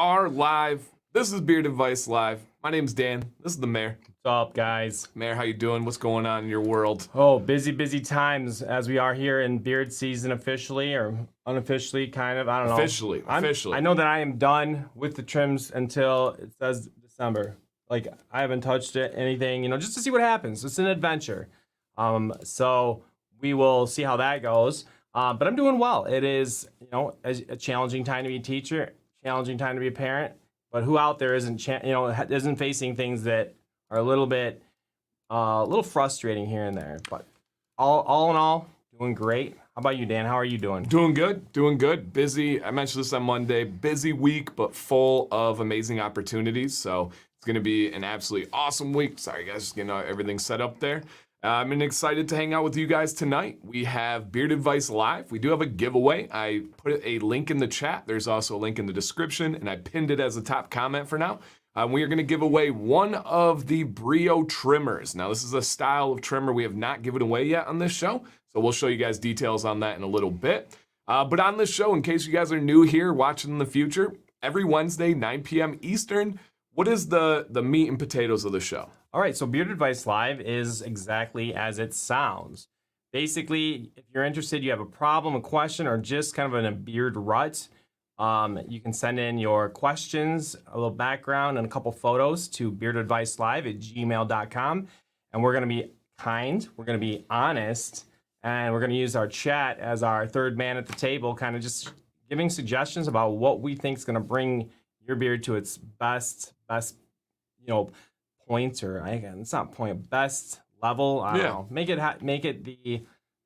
are live. This is Beard Advice Live. My name's Dan. This is the Mayor. What's up, guys? Mayor, how you doing? What's going on in your world? Oh, busy times as we are here in beard season officially or unofficially, kind of. I don't know. Officially. I know that I am done with the trims until it says December. Like, I haven't touched anything, just to see what happens. It's an adventure. So we will see how that goes. But I'm doing well. It is, a challenging time to be a teacher, challenging time to be a parent. But who out there isn't facing things that are a little frustrating here and there. But all in all, doing great. How about you, Dan? How are you doing? Doing good. Busy. I mentioned this on Monday. Busy week, but full of amazing opportunities. So it's going to be an absolutely awesome week. Sorry, guys, just getting everything set up there. I'm excited to hang out with you guys tonight. We have Beard Advice Live. We do have a giveaway. I put a link in the chat. There's also a link in the description, and I pinned it as a top comment for now. We are going to give away one of the Brio trimmers. Now, this is a style of trimmer we have not given away yet on this show, so we'll show you guys details on that in a little bit. But on this show, in case you guys are new here watching in the future, every Wednesday, 9 p.m. Eastern, what is the meat and potatoes of the show? All right, so Beard Advice Live is exactly as it sounds. Basically, if you're interested, you have a problem, a question, or just kind of in a beard rut, you can send in your questions, a little background, and a couple photos to beardadvicelive@gmail.com. And we're going to be kind, we're going to be honest, and we're going to use our chat as our third man at the table, kind of just giving suggestions about what we think is going to bring your beard to its best, points, or again, it's not point, best level. I don't know. Make it the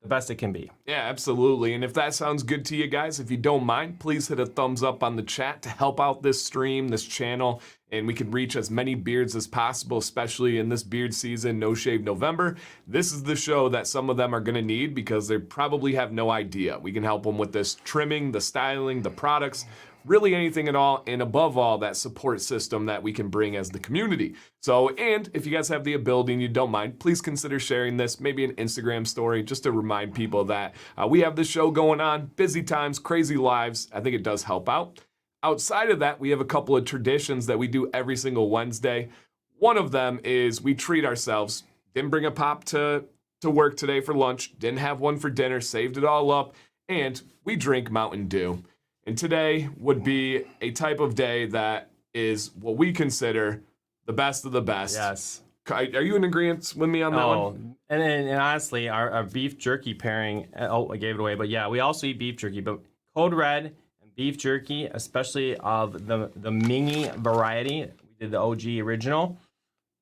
best it can be. Yeah, absolutely. And if that sounds good to you guys, if you don't mind, please hit a thumbs up on the chat to help out this stream, this channel, and we can reach as many beards as possible, especially in this beard season, No Shave November. This is the show that some of them are going to need because they probably have no idea. We can help them with this trimming, the styling, the products, really anything at all, and above all, that support system that we can bring as the community. So, and if you guys have the ability and you don't mind, please consider sharing this, maybe an Instagram story, just to remind people that we have this show going on, busy times, crazy lives. I think it does help out. Outside of that, we have a couple of traditions that we do every single Wednesday. One of them is we treat ourselves. Didn't bring a pop to work today for lunch, didn't have one for dinner, saved it all up, and we drink Mountain Dew. And today would be a type of day that is what we consider the best of the best. Yes. Are you in agreement with me on that one? And honestly, our beef jerky pairing, I gave it away, but yeah, we also eat beef jerky. But Code Red and beef jerky, especially of the Mingy variety, we did the OG original.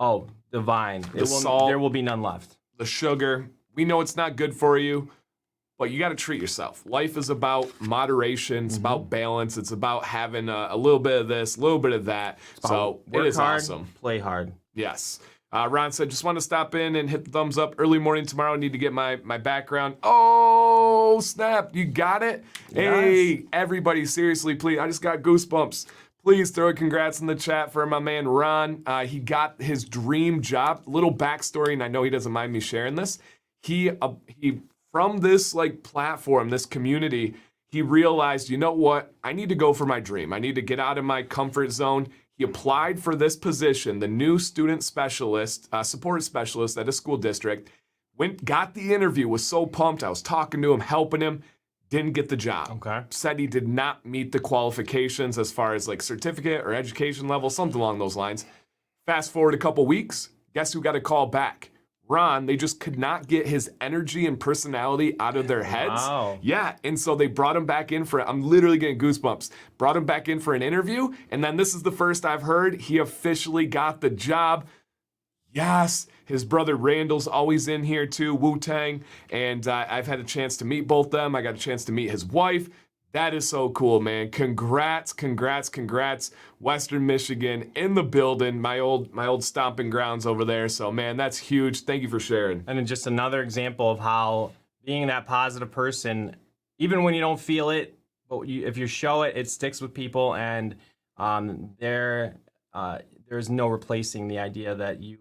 Oh, divine. Salt, there will be none left. The sugar, we know it's not good for you, but you got to treat yourself. Life is about moderation. It's about balance. It's about having a little bit of this, a little bit of that. So it is hard, awesome. Play hard. Yes. Ron said, just want to stop in and hit the thumbs up. Early morning tomorrow. Need to get my background. Oh, snap. You got it? Yes. Hey, everybody, seriously, please. I just got goosebumps. Please throw a congrats in the chat for my man, Ron. He got his dream job. Little backstory, and I know he doesn't mind me sharing this. He from this platform, this community, he realized, you know what? I need to go for my dream. I need to get out of my comfort zone. He applied for this position, the new student specialist, support specialist at a school district. Got the interview, was so pumped. I was talking to him, helping him. Didn't get the job. Okay. Said he did not meet the qualifications as far as certificate or education level, something along those lines. Fast forward a couple weeks, guess who got a call back? Ron. They just could not get his energy and personality out of their heads. Wow. Yeah, and so they brought him back in I'm literally getting goosebumps. Brought him back in for an interview, and then this is the first I've heard he officially got the job. Yes, his brother Randall's always in here too, Wu-Tang, and I've had a chance to meet both them. I got a chance to meet his wife. That is so cool, man. Congrats. Western Michigan in the building, my old stomping grounds over there. So, man, that's huge. Thank you for sharing. And then just another example of how being that positive person, even when you don't feel it, but if you show it, it sticks with people. And there's no replacing the idea that you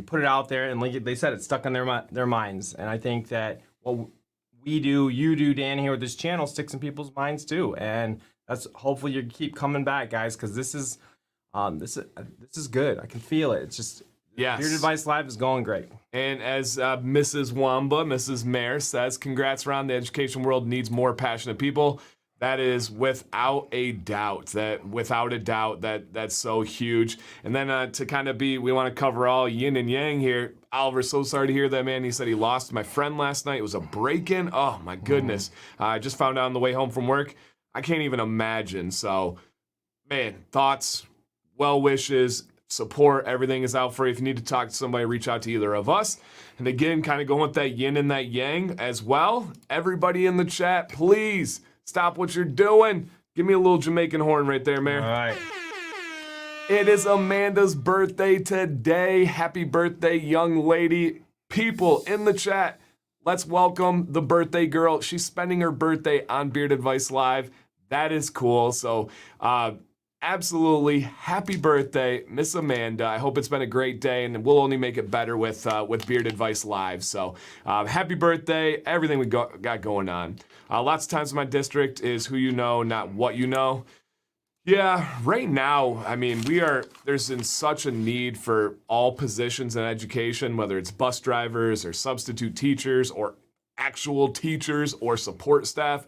put it out there, and like they said, it's stuck on their minds. And I think that what we do, you do, Dan, here with this channel, sticks in people's minds too. And That's hopefully you keep coming back, guys, because this is good. I can feel it. It's just Yes. Beard Advice Live is going great. And as Mrs. Wamba, Mrs. Mayer says, congrats, Ron. The education world needs more passionate people. That is without a doubt. That's so huge. And then to kind of we want to cover all yin and yang here. Oliver, so sorry to hear that, man. He said he lost my friend last night. It was a break-in. Oh, my goodness. I just found out on the way home from work. I can't even imagine. So, man, thoughts, well wishes, support, everything is out for you. If you need to talk to somebody, reach out to either of us. And again, kind of going with that yin and that yang as well. Everybody in the chat, please stop what you're doing. Give me a little Jamaican horn right there, Mayor. All right. It is Amanda's birthday today. Happy birthday, young lady. People in the chat, let's welcome the birthday girl. She's spending her birthday on Beard Advice Live. That is cool. So, absolutely happy birthday, Miss Amanda. I hope it's been a great day, and we'll only make it better with Beard Advice Live. So happy birthday, everything we got going on. Lots of times in my district is who you know, not what you know. Yeah, right now, I mean, there's been such a need for all positions in education, whether it's bus drivers or substitute teachers or actual teachers or support staff.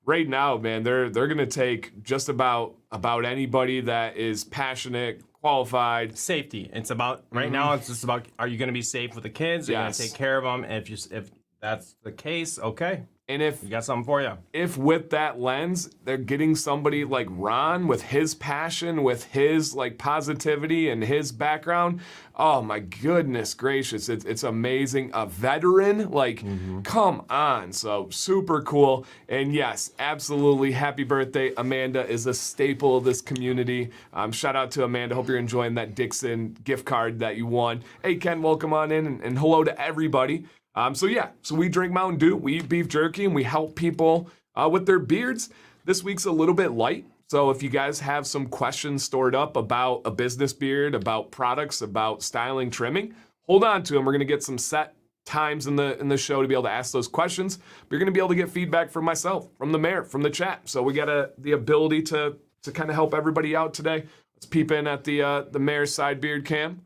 Right now, man, they're gonna take just about anybody that is passionate, qualified. Safety. It's about right now. It's just about, are you going to be safe with the kids? Are you going to take care of them? And if that's the case, okay. And if we got something for you. If with that lens, they're getting somebody like Ron with his passion, with his like positivity and his background, oh my goodness gracious, it's amazing. A veteran, like, come on. So super cool. And yes, absolutely happy birthday. Amanda is a staple of this community. Shout out to Amanda. Hope you're enjoying that Dixon gift card that you won. Hey, Ken, welcome on in, and hello to everybody. So we drink Mountain Dew, we eat beef jerky, and we help people with their beards. This week's a little bit light, so if you guys have some questions stored up about a business beard, about products, about styling, trimming, hold on to them. We're gonna get some set times in the show to be able to ask those questions. But you're gonna be able to get feedback from myself, from the mayor, from the chat. So we got the ability to kind of help everybody out today. Let's peep in at the mayor's side beard cam.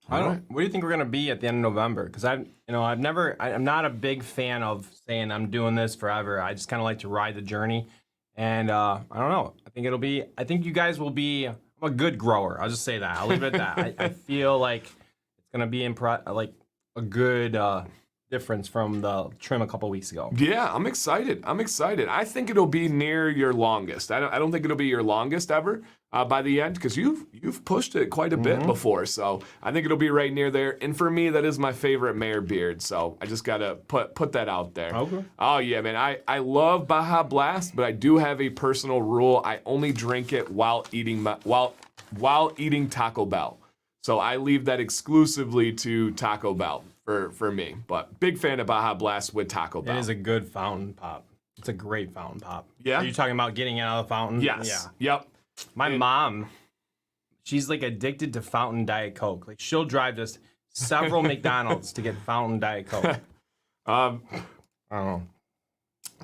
What do you think we're gonna be at the end of November? Because I'm not a big fan of saying I'm doing this forever. I just kind of like to ride the journey, and I don't know. I think you guys will be. I'm a good grower. I'll just say that. I'll leave it at that. I feel like it's gonna be like a good difference from the trim a couple weeks ago. Yeah, I'm excited. I think it'll be near your longest. I don't think it'll be your longest ever by the end, because you've pushed it quite a bit before. So I think it'll be right near there. And for me, that is my favorite mayor beard. So I just gotta put that out there. Okay. Oh yeah, man. I love Baja Blast, but I do have a personal rule. I only drink it while eating Taco Bell. So I leave that exclusively to Taco Bell for me. But big fan of Baja Blast with Taco Bell. It is a good fountain pop. It's a great fountain pop. Yeah? Are you talking about getting it out of the fountain? Yes. Yeah. Yep. My mom, she's like addicted to fountain Diet Coke. Like she'll drive us several McDonald's to get fountain Diet Coke. I don't know.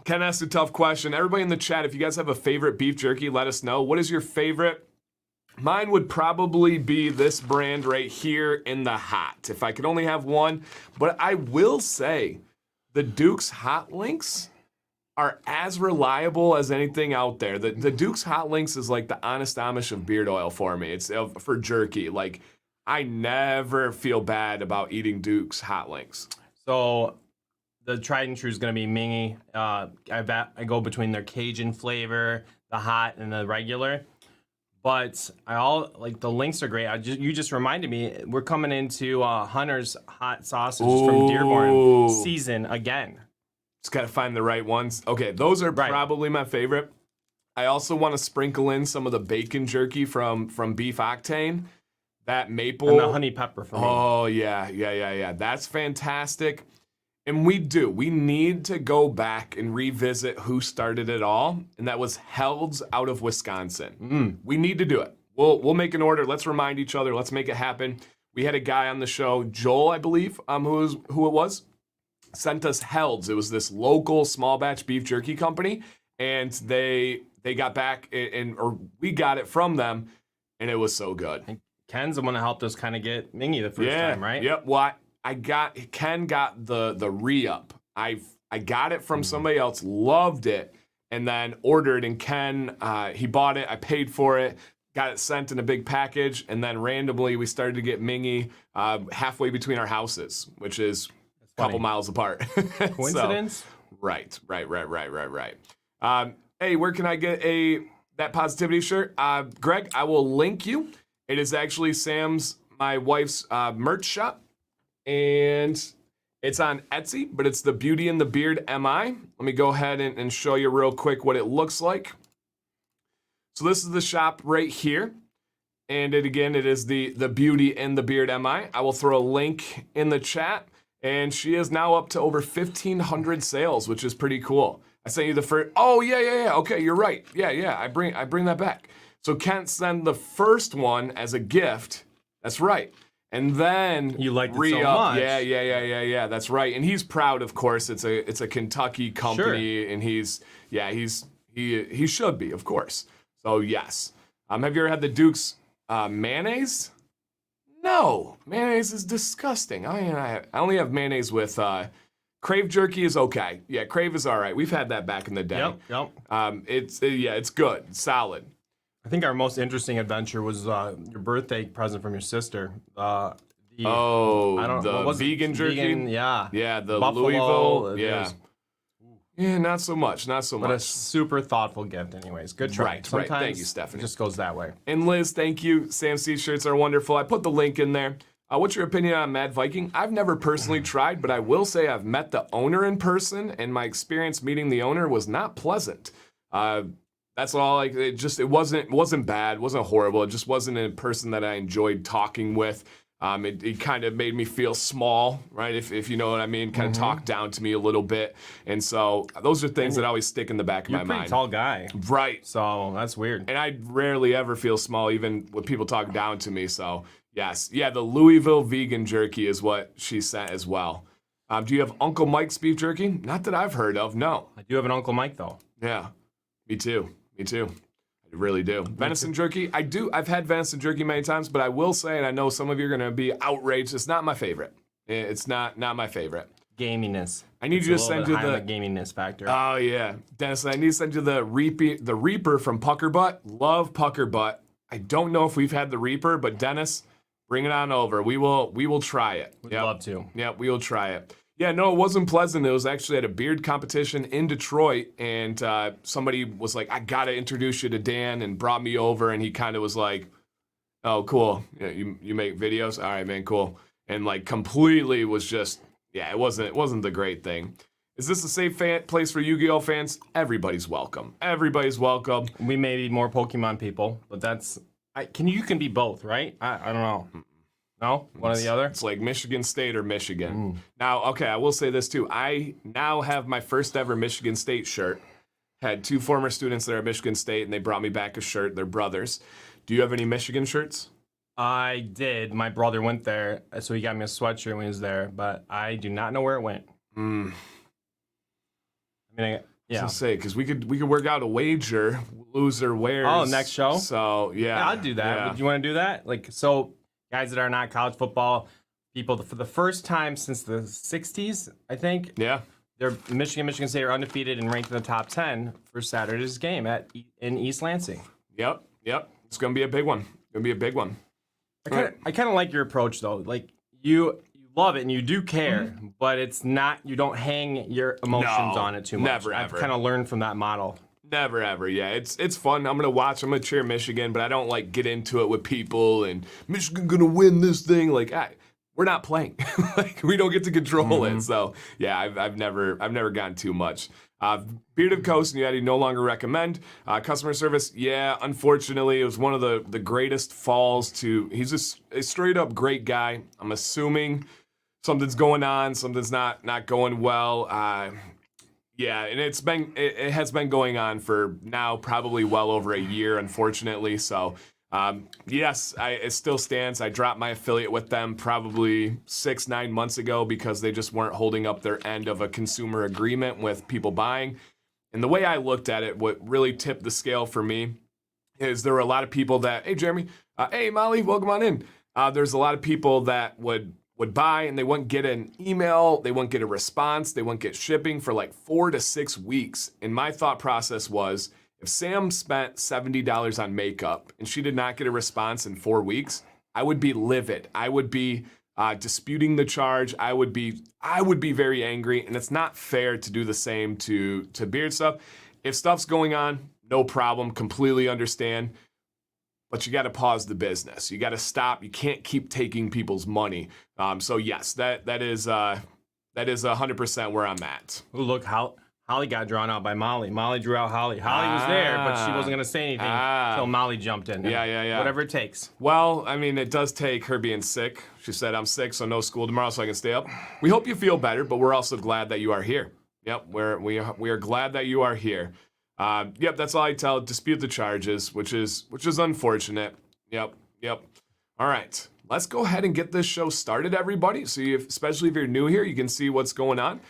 Ken asked a tough question. Everybody in the chat, if you guys have a favorite beef jerky, let us know. What is your favorite? Mine would probably be this brand right here in the hot, if I could only have one. But I will say the Duke's Hot Links are as reliable as anything out there. The Duke's Hot Links is like the Honest Amish of beard oil for me. It's for jerky. Like, I never feel bad about eating Duke's Hot Links. So the tried and true is going to be Mingy. I go between their Cajun flavor, the hot, and the regular. But the links are great. You just reminded me, we're coming into Hunter's hot sausage from Dearborn season again. Just got to find the right ones. Okay, those are probably my favorite. I also want to sprinkle in some of the bacon jerky from Beef Octane. That maple. And the honey pepper for me. Oh, yeah. That's fantastic. And we need to go back and revisit who started it all, and that was Held's out of Wisconsin. We need to do it. We'll make an order. Let's remind each other. Let's make it happen. We had a guy on the show, Joel, I believe, who it was, sent us Held's. It was this local small batch beef jerky company, and they they got back or we got it from them, and it was so good. And Ken's the one that helped us kind of get Mingy the first time, right? Yep. Well, Ken got the re-up. I got it from somebody else, loved it, and then ordered. And Ken, he bought it. I paid for it, got it sent in a big package, and then randomly we started to get Mingy halfway between our houses, which is a couple miles apart. Coincidence? So, right. Hey, where can I get that positivity shirt? Greg, I will link you. It is actually my wife's merch shop, and it's on Etsy, but it's the Beauty and the Beard MI. Let me go ahead and show you real quick what it looks like. So this is the shop right here, and it is the Beauty and the Beard MI. I will throw a link in the chat, and she is now up to over 1,500 sales, which is pretty cool. I sent you the first. Oh yeah. Okay, you're right. Yeah. I bring that back. So Kent sent the first one as a gift. That's right. And then you liked it so much. Yeah. That's right. And he's proud, of course. It's a Kentucky company, sure. And he should be, of course. So yes. Have you ever had the Duke's mayonnaise? No, mayonnaise is disgusting. I only have mayonnaise with Crave jerky is okay. Yeah, Crave is all right. We've had that back in the day. Yep. It's good, it's solid. I think our most interesting adventure was your birthday present from your sister. The vegan jerky? Vegan, yeah. Yeah, the Buffalo, Louisville. Yeah. Yeah, not so much. But a super thoughtful gift anyways. Good try. Right. Thank you, Stephanie. It just goes that way. And Liz, thank you. Sam C shirts are wonderful. I put the link in there. What's your opinion on Mad Viking? I've never personally tried, but I will say I've met the owner in person, and my experience meeting the owner was not pleasant. That's all. It wasn't bad, wasn't horrible. It just wasn't a person that I enjoyed talking with. It kind of made me feel small, right? If you know what I mean, kind of talked down to me a little bit, and so those are things that always stick in the back of my mind. You're a pretty tall guy, right? So that's weird. And I rarely ever feel small, even when people talk down to me. So. Yes. Yeah, the Louisville vegan jerky is what she sent as well. Do you have Uncle Mike's beef jerky? Not that I've heard of, no. I do have an Uncle Mike, though. Yeah, me too. I really do. Venison jerky? I do. I've had venison jerky many times, but I will say, and I know some of you are going to be outraged, it's not my favorite. It's not my favorite. Gaminess. I need you to send you the gaminess factor. Oh, yeah. Dennis, I need to send you the Reaper from Pucker Butt. Love Pucker Butt. I don't know if we've had the Reaper, but Dennis... bring it on over. We will try it. We'd love to. Yeah, we will try it. Yeah, no, it wasn't pleasant. It was actually at a beard competition in Detroit, and somebody was like, I got to introduce you to Dan, and brought me over, and he kind of was like, oh, cool. Yeah, you make videos? All right, man, cool. And like completely was just, yeah, it wasn't the great thing. Is this a safe place for Yu-Gi-Oh fans? Everybody's welcome. Everybody's welcome. We may be more Pokemon people, but that's... You can be both, right? I don't know. No? One or the other? It's like Michigan State or Michigan. Now, okay, I will say this too. I now have my first ever Michigan State shirt. Had two former students that are at Michigan State, and they brought me back a shirt. They're brothers. Do you have any Michigan shirts? I did. My brother went there, so he got me a sweatshirt when he was there, but I do not know where it went. I mean, yeah. I was gonna say, because we could work out a wager, loser wears. Oh, next show? So, yeah. I'd do that. Yeah. Would you want to do that? So guys that are not college football people, for the first time since the 60s, I think. Yeah. They're Michigan State are undefeated and ranked in the top 10 for Saturday's game in East Lansing. Yep. It's gonna be a big one. I kind of like your approach though. Like you love it and you do care, but it's not. You don't hang your emotions on it too much. Never I've ever. kind of learned from that model. Never ever. Yeah, it's fun. I'm gonna cheer Michigan, but I don't like get into it with people and Michigan gonna win this thing. Like, we're not playing. Like, we don't get to control it. So yeah, I've never gotten too much. Bearded Coast and Yeti no longer recommend. Customer service, yeah, unfortunately, it was one of the greatest falls to. He's just a straight up great guy. I'm assuming something's going on, something's not going well. Yeah, and it has been going on for now probably well over a year, unfortunately. So yes, it still stands. I dropped my affiliate with them probably 6-9 months ago because they just weren't holding up their end of a consumer agreement with people buying. And the way I looked at it, what really tipped the scale for me is there were a lot of people that, hey, Jeremy, hey, Molly, welcome on in. There's a lot of people that would buy and they wouldn't get an email, they wouldn't get a response, they wouldn't get shipping for like 4 to 6 weeks. And my thought process was, if Sam spent $70 on makeup and she did not get a response in 4 weeks, I would be livid. I would be disputing the charge. I would be very angry, and it's not fair to do the same to beard stuff. If stuff's going on, no problem, completely understand. But you got to pause the business. You got to stop. You can't keep taking people's money. So yes, that is 100% where I'm at. Ooh, look, Holly got drawn out by Molly. Molly drew out Holly. Holly was there, but she wasn't going to say anything until Molly jumped in. Yeah. Whatever it takes. Well, I mean, it does take her being sick. She said, I'm sick, so no school tomorrow, so I can stay up. We hope you feel better, but we're also glad that you are here. Yep, we are glad that you are here. Yep, that's all I tell. Dispute the charges, which is unfortunate. Yep. All right, let's go ahead and get this show started, everybody. So, especially if you're new here, you can see what's going on.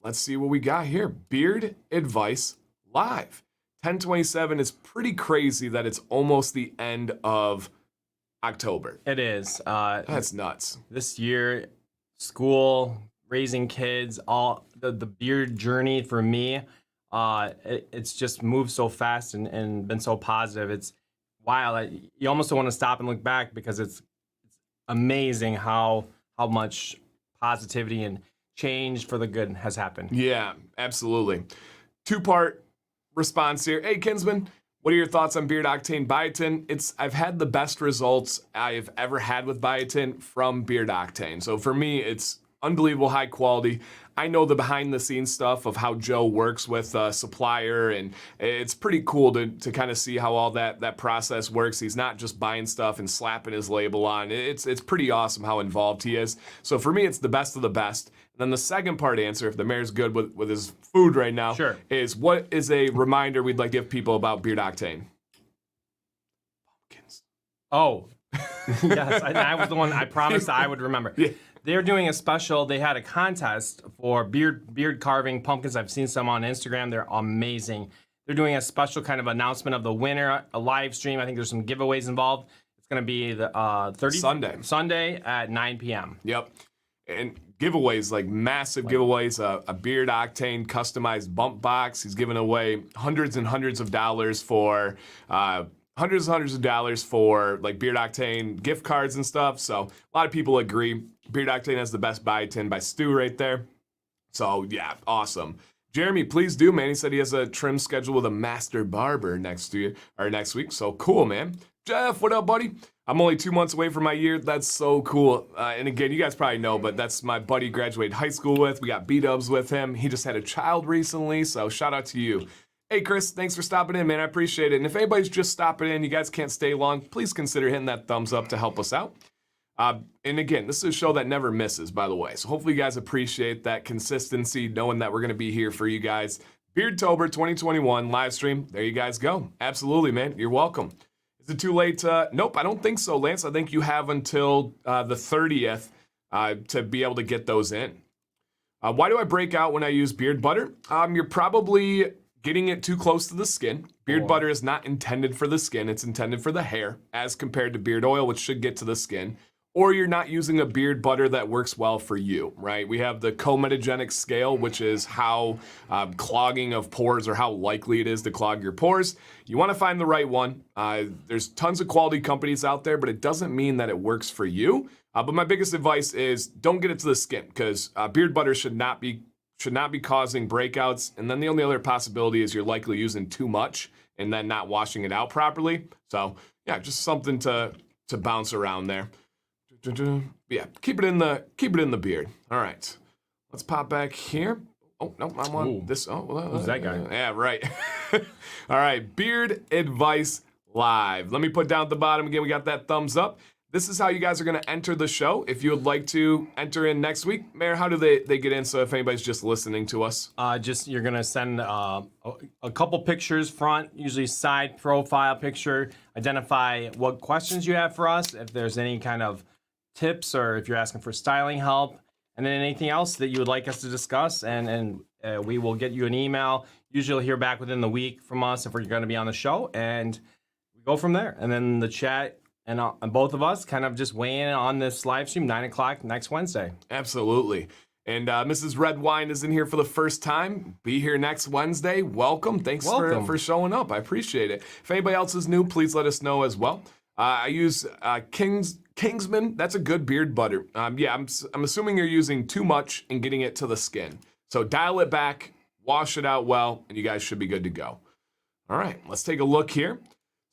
Let's see what we got here. Beard Advice Live. 10/27 is pretty crazy that it's almost the end of October. It is. That's nuts. This year, school, raising kids, all the beard journey for me, it's just moved so fast and been so positive. It's wild. You almost don't want to stop and look back because it's amazing how much positivity and change for the good has happened. Yeah, absolutely. 2-part response here. Hey, Kinsman, what are your thoughts on Beard Octane Biotin? I've had the best results I've ever had with biotin from Beard Octane. So for me, it's unbelievable high quality. I know the behind the scenes stuff of how Joe works with a supplier, and it's pretty cool to kind of see how all that process works. He's not just buying stuff and slapping his label on. It's pretty awesome how involved he is. So for me, it's the best of the best. And then the second part answer, if the mayor's good with his food right now, sure, is what is a reminder we'd like to give people about Beard Octane? Pumpkins. Oh, yes, I was the one I promised I would remember. Yeah. They're doing a special. They had a contest for beard carving pumpkins. I've seen some on Instagram. They're amazing. They're doing a special kind of announcement of the winner, a live stream. I think there's some giveaways involved. It's going to be the Sunday at 9 p.m. Yep. And giveaways, like massive giveaways, a Beard Octane customized bump box. He's giving away hundreds and hundreds of dollars for like Beard Octane gift cards and stuff. So a lot of people agree. Beard Octane has the best biotin by Stu right there. So yeah, awesome. Jeremy, please do, man. He said he has a trim schedule with a master barber next week. So cool, man. Jeff, what up, buddy? I'm only 2 months away from my year. That's so cool. And again, you guys probably know, but that's my buddy graduated high school with. We got B-dubs with him. He just had a child recently, so shout out to you. Hey, Chris, thanks for stopping in, man. I appreciate it. And if anybody's just stopping in, you guys can't stay long, please consider hitting that thumbs up to help us out. And again, this is a show that never misses, by the way. So hopefully you guys appreciate that consistency, knowing that we're going to be here for you guys. Beardtober 2021 live stream. There you guys go. Absolutely, man. You're welcome. Is it too late? Nope, I don't think so, Lance. I think you have until the 30th to be able to get those in. Why do I break out when I use beard butter? You're probably getting it too close to the skin. Beard butter is not intended for the skin. It's intended for the hair, as compared to beard oil, which should get to the skin. Or you're not using a beard butter that works well for you, right? We have the comedogenic scale, which is how clogging of pores, or how likely it is to clog your pores. You want to find the right one. There's tons of quality companies out there, but it doesn't mean that it works for you. But my biggest advice is don't get it to the skin, because beard butter should not be causing breakouts. And then the only other possibility is you're likely using too much and then not washing it out properly. So yeah, just something to bounce around there. Yeah, keep it in the beard. All right, let's pop back here. Oh no, I'm on this. Oh, who's that guy? Yeah, right. All right, Beard Advice Live. Let me put down at the bottom again. We got that thumbs up. This is how you guys are going to enter the show. If you would like to enter in next week, Mayor, how do they get in? So if anybody's just listening to us, you're going to send a couple pictures, front, usually side profile picture. Identify what questions you have for us. If there's any kind of tips, or if you're asking for styling help, And then anything else that you would like us to discuss, and we will get you an email. Usually you'll hear back within the week from us if we're going to be on the show, and we go from there. And then the chat and both of us kind of just weigh in on this live stream, 9 o'clock next Wednesday. Absolutely. And Mrs. Red Wine is in here for the first time. Be here next Wednesday. Welcome. Thanks for showing up. I appreciate it. If anybody else is new, please let us know as well. I use Kingsman. That's a good beard butter. Yeah, I'm assuming you're using too much and getting it to the skin. So dial it back, wash it out well, and you guys should be good to go. All right, let's take a look here.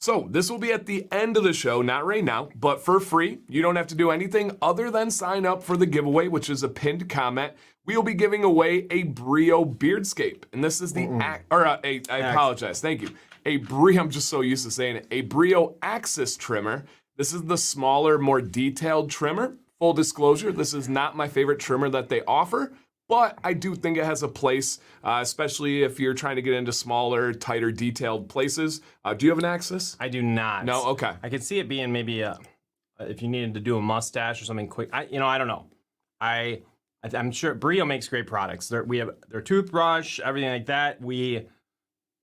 So this will be at the end of the show, not right now, but for free. You don't have to do anything other than sign up for the giveaway, which is a pinned comment. We will be giving away a Brio Beardscape. And this is the, I apologize, thank you. A Brio, I'm just so used to saying it, a Brio Axis trimmer. This is the smaller, more detailed trimmer. Full disclosure, this is not my favorite trimmer that they offer, but I do think it has a place, especially if you're trying to get into smaller, tighter, detailed places. Do you have an Axis? I do not. No? Okay. I could see it being maybe if you needed to do a mustache or something quick. I don't know. I'm sure Brio makes great products. We have their toothbrush, everything like that. We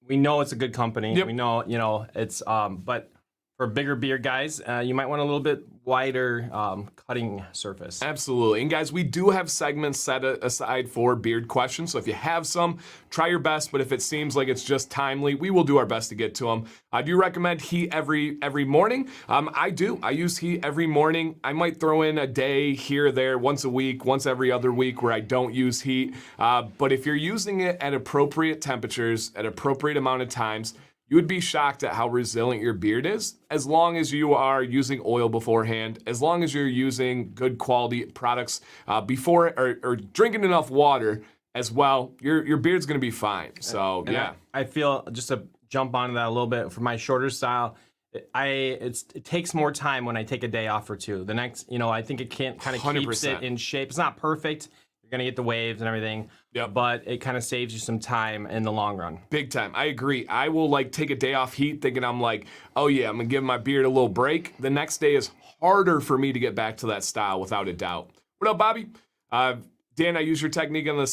know it's a good company. Yep. We know, it's but for bigger beard guys, you might want a little bit wider cutting surface. Absolutely. And guys, we do have segments set aside for beard questions. So if you have some, try your best. But if it seems like it's just timely, we will do our best to get to them. Do you recommend heat every morning? I do. I use heat every morning. I might throw in a day here or there, once a week, once every other week where I don't use heat. But if you're using it at appropriate temperatures, at appropriate amount of times, you would be shocked at how resilient your beard is, as long as you are using oil beforehand, as long as you're using good quality products before or drinking enough water as well. Your beard's gonna be fine. So and yeah, I feel, just to jump onto that a little bit, for my shorter style, it takes more time when I take a day off or two. The next, I think it kind of keeps it in shape. It's not perfect. You're gonna get the waves and everything. Yep. But it kind of saves you some time in the long run. Big time. I agree. I will take a day off heat thinking I'm like, oh yeah, I'm gonna give my beard a little break. The next day is harder for me to get back to that style without a doubt. What up, Bobby? Dan, I used your technique on the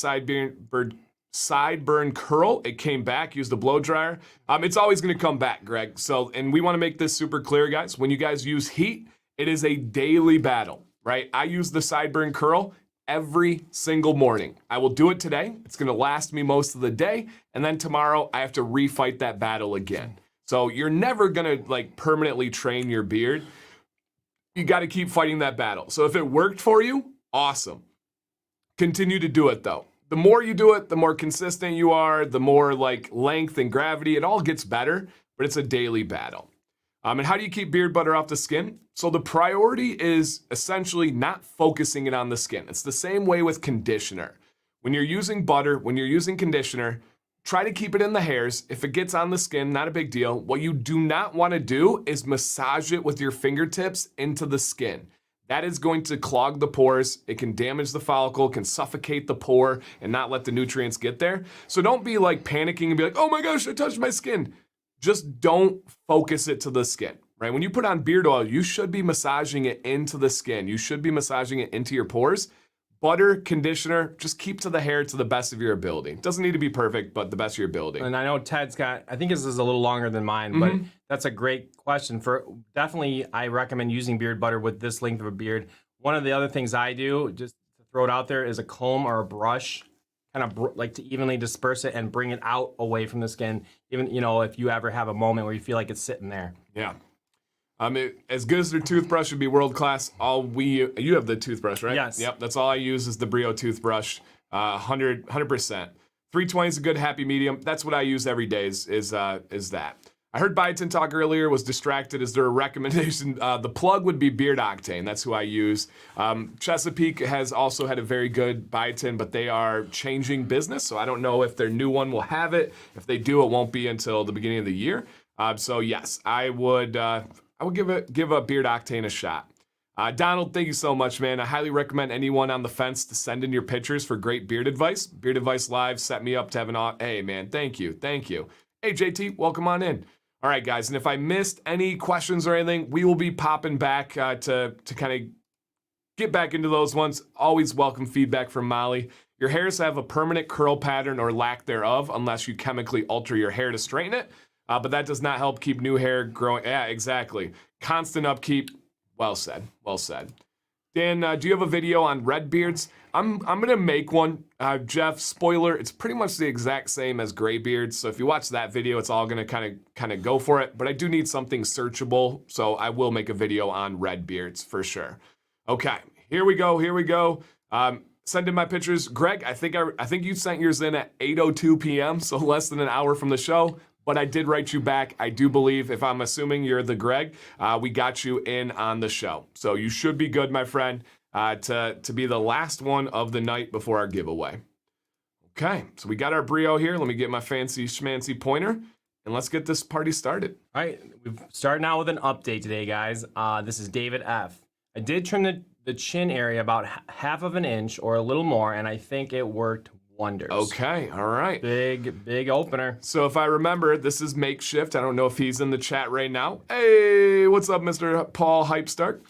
sideburn curl. It came back. Use the blow dryer. It's always gonna come back, Greg. So, and we want to make this super clear, guys. When you guys use heat, it is a daily battle, right? I use the sideburn curl every single morning. I will do it today. It's gonna last me most of the day. And then tomorrow I have to refight that battle again. So you're never gonna permanently train your beard. You gotta keep fighting that battle. So if it worked for you, awesome. Continue to do it though. The more you do it, the more consistent you are, the more length and gravity, it all gets better, but it's a daily battle. And how do you keep beard butter off the skin? So the priority is essentially not focusing it on the skin. It's the same way with conditioner. When you're using butter, when you're using conditioner, try to keep it in the hairs. If it gets on the skin, not a big deal. What you do not want to do is massage it with your fingertips into the skin. That is going to clog the pores. It can damage the follicle, can suffocate the pore, and not let the nutrients get there. So don't be panicking and be like, oh my gosh, I touched my skin. Just don't focus it to the skin, right? When you put on beard oil, you should be massaging it into the skin. You should be massaging it into your pores. Butter, conditioner, just keep to the hair to the best of your ability. It doesn't need to be perfect, but the best of your ability. And I know Ted's got, I think this is a little longer than mine, but that's a great question. Definitely, I recommend using beard butter with this length of a beard. One of the other things I do, just to throw it out there, is a comb or a brush, kind of to evenly disperse it and bring it out away from the skin. Even, if you ever have a moment where you feel like it's sitting there. Yeah. As good as their toothbrush would be world class, you have the toothbrush, right? Yes. Yep, that's all I use is the Brio toothbrush, 100%. 320 is a good happy medium. That's what I use every day is that. I heard Biotin talk earlier, was distracted. Is there a recommendation? The plug would be Beard Octane. That's who I use. Chesapeake has also had a very good Biotin, but they are changing business, so I don't know if their new one will have it. If they do, it won't be until the beginning of the year. So yes, I would give a Beard Octane a shot. Donald, thank you so much, man. I highly recommend anyone on the fence to send in your pictures for great beard advice. Beard Advice Live set me up to have an hey, man, thank you. Hey, JT, welcome on in. All right, guys, and if I missed any questions or anything, we will be popping back to kind of get back into those ones. Always welcome feedback from Molly. Your hairs have a permanent curl pattern or lack thereof unless you chemically alter your hair to straighten it. But that does not help keep new hair growing. Yeah, exactly. Constant upkeep. Well said. Well said. Dan, do you have a video on red beards? I'm gonna make one. Jeff, spoiler, it's pretty much the exact same as gray beards. So if you watch that video, it's all gonna kind of go for it. But I do need something searchable, so I will make a video on red beards for sure. Okay, here we go. Here we go. Send in my pictures, Greg. I think you sent yours in at 8:02 p.m., so less than an hour from the show. But I did write you back. I do believe, if I'm assuming you're the Greg, we got you in on the show. So you should be good, my friend, to be the last one of the night before our giveaway. Okay, so we got our Brio here. Let me get my fancy schmancy pointer, and let's get this party started. All right, we're starting out with an update today, guys. This is David F. I did trim the chin area about half of an inch or a little more, and I think it worked wonders. Okay, all right. Big opener. So if I remember, this is Makeshift. I don't know if he's in the chat right now. Hey, what's up, Mr. Paul Hypestart?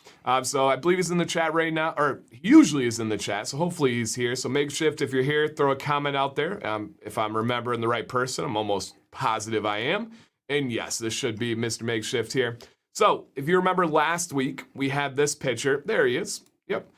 So I believe he's in the chat right now, or he usually is in the chat, so hopefully he's here. So Makeshift, if you're here, throw a comment out there. If I'm remembering the right person, I'm almost positive I am. And yes, this should be Mr. Makeshift here. So if you remember last week, we had this picture. There he is. Yep.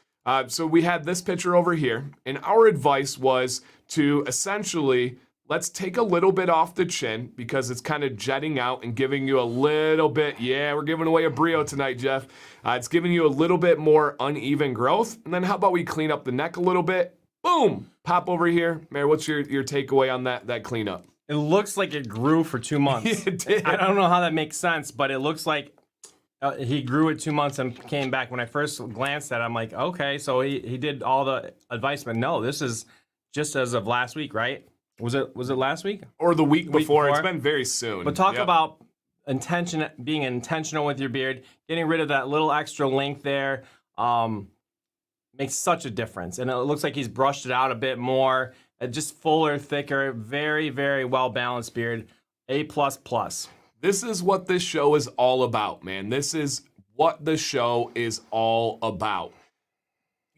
So we had this picture over here, and our advice was to essentially, let's take a little bit off the chin because it's kind of jetting out and giving you a little bit, yeah, we're giving away a Brio tonight, Jeff. It's giving you a little bit more uneven growth. And then how about we clean up the neck a little bit? Boom, pop over here. Mary, what's your takeaway on that cleanup? It looks like it grew for 2 months. It did. I don't know how that makes sense, but it looks like he grew it 2 months and came back. When I first glanced at it, I'm like, okay, so he did all the advice, but no, this is just as of last week, right? Was it last week? Or the week before. It's been very soon. But talk about being intentional with your beard, getting rid of that little extra length there. Makes such a difference. And it looks like he's brushed it out a bit more. Just fuller, thicker, very, very well-balanced beard. A++. This is what this show is all about, man. This is what the show is all about.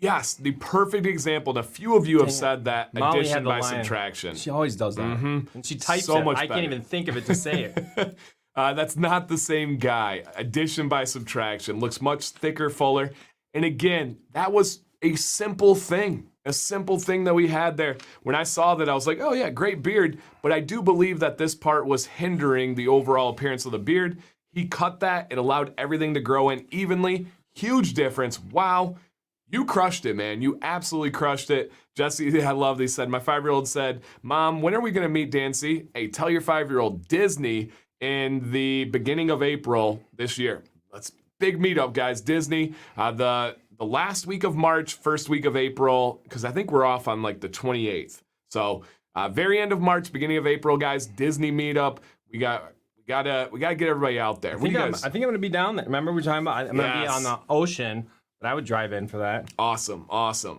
Yes, the perfect example. And a few of you have said that Molly addition by line. subtraction. She always does that. And she types So it. much I better. can't even think of it to say it. That's not the same guy. Addition by subtraction looks much thicker, fuller. And again, that was a simple thing. A simple thing that we had there. When I saw that, I was like, oh yeah, great beard. But I do believe that this part was hindering the overall appearance of the beard. He cut that. It allowed everything to grow in evenly. Huge difference. Wow. You crushed it, man. You absolutely crushed it. Jesse, I love this, said, my 5-year-old said, Mom, when are we going to meet Dancy? Hey, tell your 5-year-old Disney in the beginning of April this year. Let's big meetup, guys. Disney, the last week of March, first week of April, because I think we're off on like the 28th. So very end of March, beginning of April, guys. Disney meetup. We gotta get everybody out there. I think I'm going to be down there. Remember we were talking about I'm going to be on the ocean, but I would drive in for that. Awesome.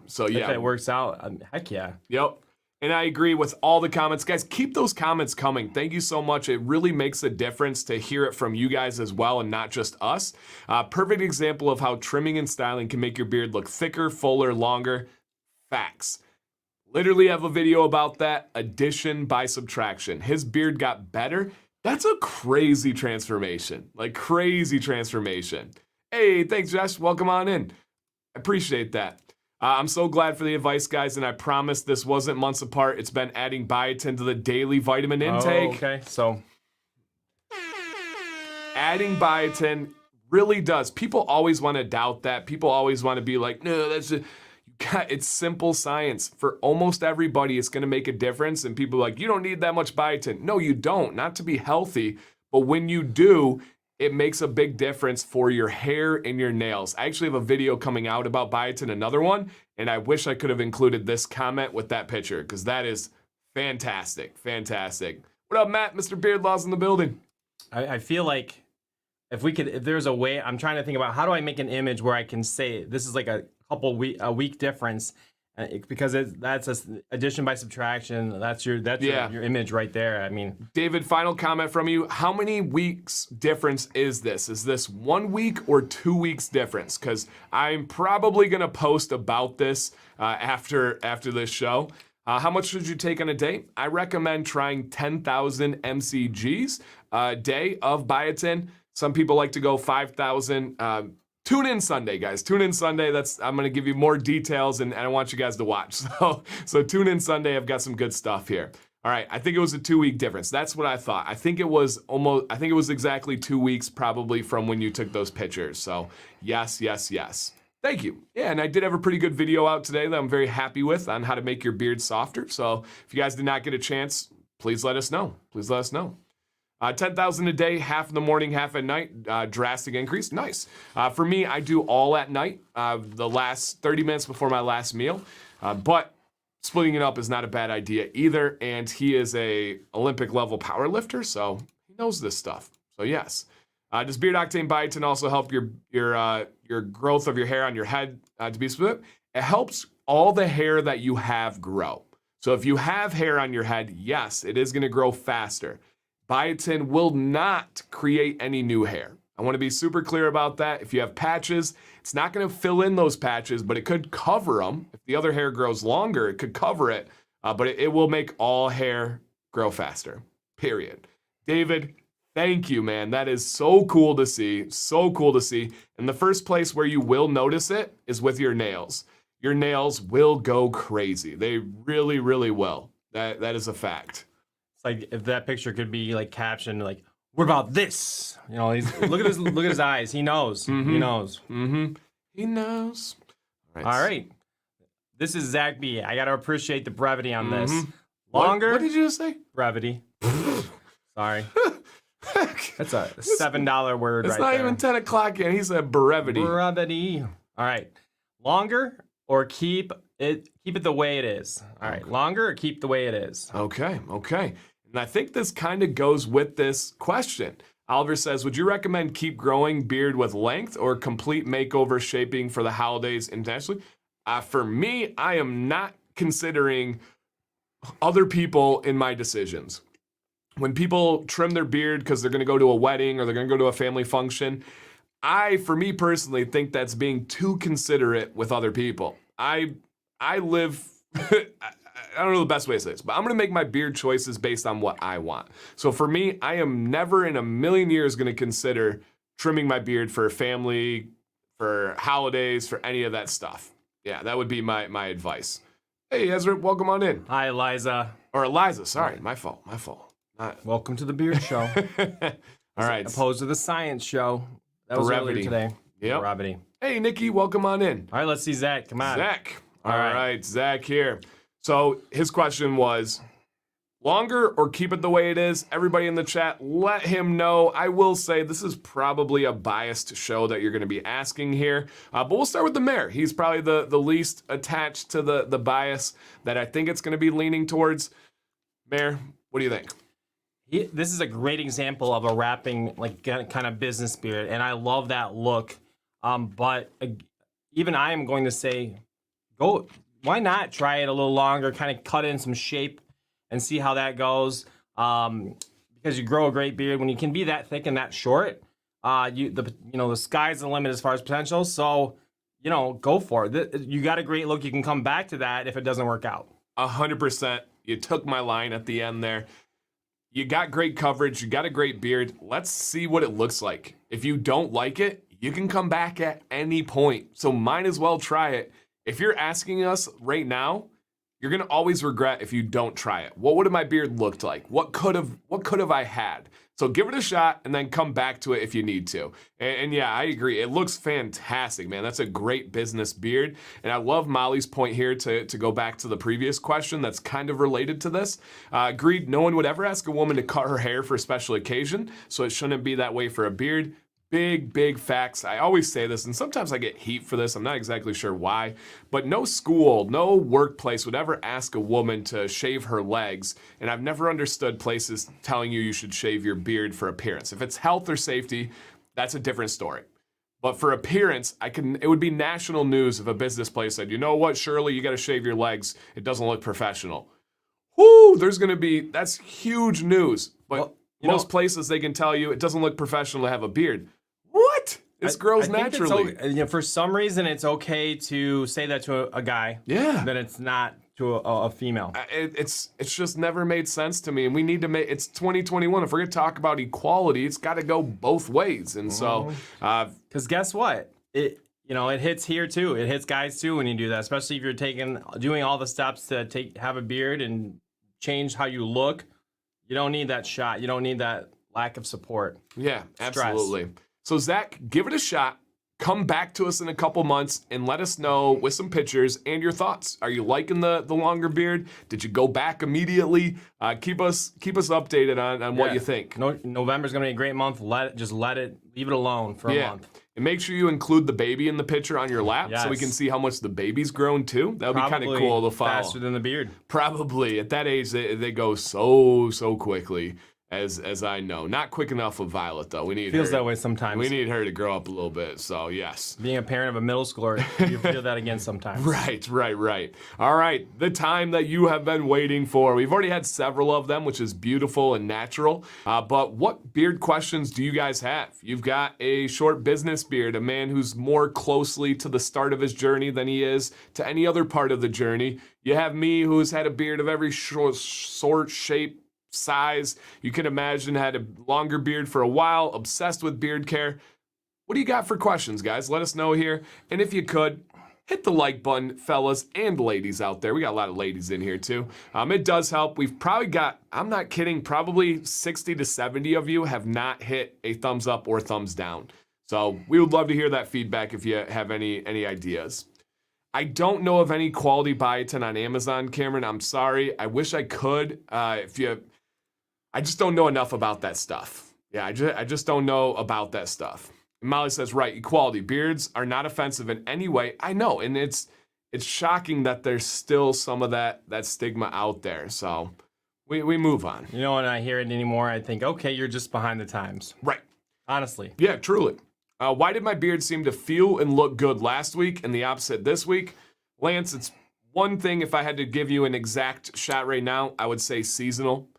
So yeah, if it works out, heck yeah. Yep. And I agree with all the comments. Guys, keep those comments coming. Thank you so much. It really makes a difference to hear it from you guys as well and not just us. Perfect example of how trimming and styling can make your beard look thicker, fuller, longer. Facts. Literally have a video about that. Addition by subtraction. His beard got better. That's a crazy transformation. Like crazy transformation. Hey, thanks, Josh. Welcome on in. I appreciate that. I'm so glad for the advice, guys, and I promise this wasn't months apart. It's been adding biotin to the daily vitamin intake. Oh, okay, so adding biotin really does. People always want to doubt that. People always want to be like, no, it's simple science. For almost everybody, it's going to make a difference. And people are like, you don't need that much biotin. No, you don't. Not to be healthy. But when you do, it makes a big difference for your hair and your nails. I actually have a video coming out about biotin, another one, and I wish I could have included this comment with that picture because that is fantastic, fantastic. What up, Matt? Mr. Beardlaw's in the building. I feel like if there's a way, I'm trying to think about how do I make an image where I can say this is like a week difference, because that's a addition by subtraction. That's your image right there. I mean, David, final comment from you. How many weeks difference is this? Is this 1 week or 2 weeks difference? Because I'm probably going to post about this after this show. How much should you take on a day? I recommend trying 10,000 MCGs a day of biotin. Some people like to go 5,000. Tune in Sunday, guys. Tune in Sunday. I'm going to give you more details, and I want you guys to watch. So tune in Sunday. I've got some good stuff here. All right, I think it was a 2 week difference. That's what I thought. I think it was exactly 2 weeks probably from when you took those pictures. So yes. Thank you. Yeah, and I did have a pretty good video out today that I'm very happy with on how to make your beard softer. So if you guys did not get a chance, please let us know. 10,000 a day, half in the morning, half at night, drastic increase. Nice. For me, I do all at night, the last 30 minutes before my last meal. But splitting it up is not a bad idea either. And he is a Olympic level power lifter, so he knows this stuff. So yes. Does Beard Octane Biotin also help your growth of your hair on your head to be split? It helps all the hair that you have grow. So if you have hair on your head, yes, it is going to grow faster. Biotin will not create any new hair. I want to be super clear about that. If you have patches, it's not going to fill in those patches, but it could cover them. If the other hair grows longer, it could cover it, but it will make all hair grow faster, period. David, thank you, man. That is so cool to see. So cool to see. And the first place where you will notice it is with your nails. Your nails will go crazy. They really, really will. That is a fact. Like if that picture could be like captioned like, "What about this?" You know, look at his eyes. He knows. Mm-hmm. He knows. Mm-hmm. He knows. All right. This is Zach B. I gotta appreciate the brevity on this. Longer. What did you just say? Brevity. Sorry. That's a $7 word. It's right not there. even 10 o'clock yet. He said brevity. Brevity. All right. Longer or keep it the way it is. All right. Longer or keep the way it is. Okay. And I think this kind of goes with this question. Oliver says, would you recommend keep growing beard with length or complete makeover shaping for the holidays internationally? For me, I am not considering other people in my decisions. When people trim their beard because they're going to go to a wedding or they're going to go to a family function, for me personally, think that's being too considerate with other people. I live... I don't know the best way to say this, but I'm going to make my beard choices based on what I want. So for me, I am never in a million years going to consider trimming my beard for family, for holidays, for any of that stuff. Yeah, that would be my advice. Hey, Ezra, welcome on in. Hi, Eliza. Or Eliza, sorry, my fault. Welcome to the beard show. All right. Opposed to the science show. That was earlier today. Yep. Brevity. Hey, Nikki, welcome on in. All right, let's see Zach. Come on. Zach. All right, Zach here. So his question was, longer or keep it the way it is? Everybody in the chat, let him know. I will say this is probably a biased show that you're going to be asking here. But we'll start with the mayor. He's probably the least attached to the bias that I think it's going to be leaning towards. Mayor, what do you think? This is a great example of a wrapping, like kind of business spirit, and I love that look. But even I am going to say, go. Why not try it a little longer, kind of cut in some shape and see how that goes? Because you grow a great beard when you can be that thick and that short. The sky's the limit as far as potential. So, go for it. You got a great look. You can come back to that if it doesn't work out. 100%. You took my line at the end there. You got great coverage. You got a great beard. Let's see what it looks like. If you don't like it, you can come back at any point. So might as well try it. If you're asking us right now, you're gonna always regret if you don't try it. What would have my beard looked like? What could have I had? So give it a shot and then come back to it if you need to. And yeah, I agree. It looks fantastic, man. That's a great business beard. And I love Molly's point here to go back to the previous question that's kind of related to this. Agreed, no one would ever ask a woman to cut her hair for a special occasion, so it shouldn't be that way for a beard. Big facts. I always say this, and sometimes I get heat for this. I'm not exactly sure why, but no school, no workplace would ever ask a woman to shave her legs, and I've never understood places telling you should shave your beard for appearance. If it's health or safety, that's a different story. But for appearance, it would be national news if a business place said, you know what, Shirley, you got to shave your legs. It doesn't look professional. Whoo, that's huge news. But most places they can tell you it doesn't look professional to have a beard. What? It grows naturally. For some reason, it's okay to say that to a guy. Yeah. Then it's not to a female. It's just never made sense to me. And we need to it's 2021. If we're going to talk about equality, it's got to go both ways. And so. Because guess what? It hits here too. It hits guys too when you do that, especially if you're doing all the steps to have a beard and change how you look. You don't need that shot. You don't need that lack of support. Yeah, absolutely. So Zach, give it a shot. Come back to us in a couple months and let us know with some pictures and your thoughts. Are you liking the longer beard? Did you go back immediately? Keep us updated on what you think. November's gonna be a great month. Leave it alone for a month. And make sure you include the baby in the picture on your lap so we can see how much the baby's grown too. That would be kind of cool to follow. Faster than the beard. Probably. At that age, they go so quickly. As I know. Not quick enough with Violet, though. Feels that way sometimes. We need her to grow up a little bit, so yes. Being a parent of a middle schooler, you feel that again sometimes. Right. All right, the time that you have been waiting for. We've already had several of them, which is beautiful and natural. But what beard questions do you guys have? You've got a short business beard, a man who's more closely to the start of his journey than he is to any other part of the journey. You have me, who's had a beard of every sort, shape, size you can imagine, had a longer beard for a while, obsessed with beard care. What do you got for questions, guys? Let us know here. And if you could, hit the like button, fellas and ladies out there. We got a lot of ladies in here too. It does help. We've probably got, I'm not kidding, probably 60 to 70 of you have not hit a thumbs up or thumbs down. So we would love to hear that feedback if you have any ideas. I don't know of any quality biotin on Amazon, Cameron. I'm sorry. I wish I could. I just don't know enough about that stuff. Yeah, I just don't know about that stuff. And Molly says, right, equality. Beards are not offensive in any way. I know, and it's shocking that there's still some of that stigma out there. So we move on. When I hear it anymore, I think, okay, you're just behind the times. Right. Honestly. Yeah, truly. Why did my beard seem to feel and look good last week and the opposite this week? Lance, it's one thing. If I had to give you an exact shot right now, I would say seasonal.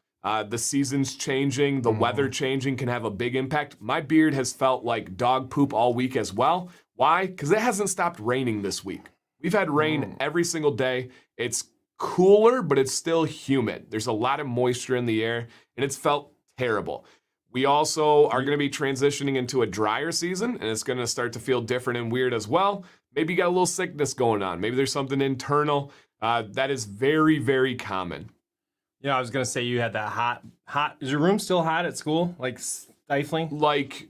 The seasons changing, the weather changing can have a big impact. My beard has felt like dog poop all week as well. Why? Because it hasn't stopped raining this week. We've had rain every single day. It's cooler, but it's still humid. There's a lot of moisture in the air, and it's felt terrible. We also are going to be transitioning into a drier season, and it's going to start to feel different and weird as well. Maybe you got a little sickness going on. Maybe there's something internal. That is very, very common. I was going to say you had that hot. Is your room still hot at school? Like stifling? Like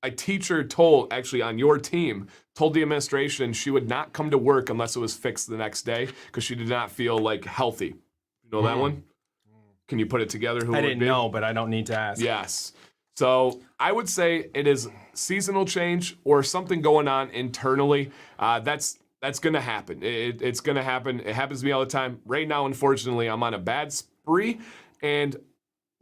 a teacher actually on your team, told the administration she would not come to work unless it was fixed the next day because she did not feel like healthy. You know that one? Can you put it together? I didn't know, but I don't need to ask. Yes. So I would say it is seasonal change or something going on internally. That's going to happen. It's going to happen. It happens to me all the time. Right now, unfortunately, I'm on a bad spree. And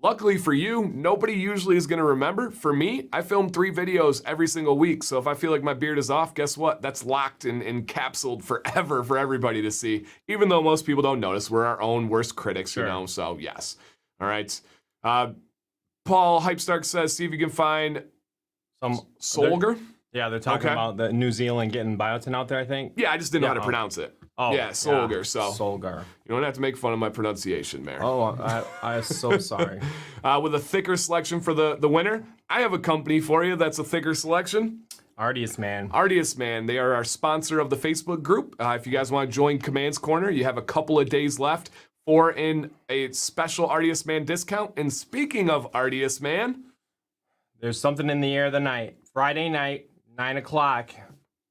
luckily for you, nobody usually is going to remember. For me, I film 3 videos every single week. So if I feel like my beard is off, guess what? That's locked and capsuled forever for everybody to see. Even though most people don't notice. We're our own worst critics, sure. So yes. All right. Paul Hypestark says, see if you can find some Solgar. Yeah, they're talking about the New Zealand getting biotin out there, I think. Yeah, I just didn't know how to pronounce it. Oh, yeah, Solgar. Yeah. So Solgar. You don't have to make fun of my pronunciation, Mayor. Oh, I'm so sorry. With a thicker selection for the winner, I have a company for you that's a thicker selection. Ardius Man. Ardius Man. They are our sponsor of the Facebook group. If you guys want to join Command's Corner, you have a couple of days left for a special Ardius Man discount. And speaking of Ardius Man, there's something in the air tonight. Friday night, 9 o'clock.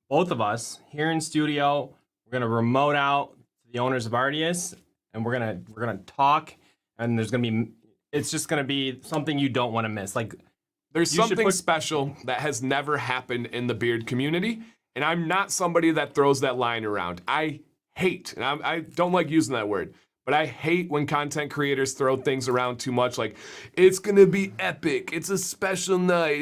Both of us here in studio. We're gonna remote out to the owners of Ardius, and we're gonna talk. And it's just gonna be something you don't want to miss. Like, there's something special that has never happened in the beard community, and I'm not somebody that throws that line around. I hate, and I don't like using that word, but I hate when content creators throw things around too much. Like, it's gonna be epic. It's a special night.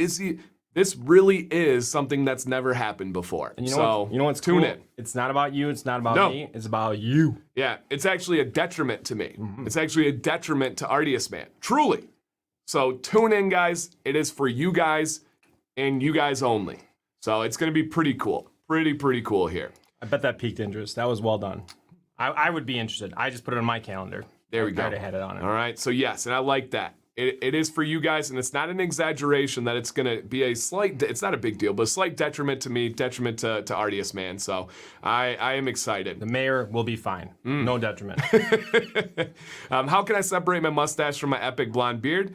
This really is something that's never happened before. And you know what's tune cool? in. It's not about you. It's not about me. It's about you. Yeah, it's actually a detriment to me. It's actually a detriment to Artius Man. Truly. So tune in, guys. It is for you guys and you guys only. So it's going to be pretty cool. Pretty cool here. I bet that piqued interest. That was well done. I would be interested. I just put it on my calendar. There we go. I already had it on it. All right. So yes, and I like that. It is for you guys, and it's not an exaggeration that it's going to be a slight, it's not a big deal, but a slight detriment to me, detriment to Artius Man. So I am excited. The mayor will be fine. No detriment. How can I separate my mustache from my epic blonde beard?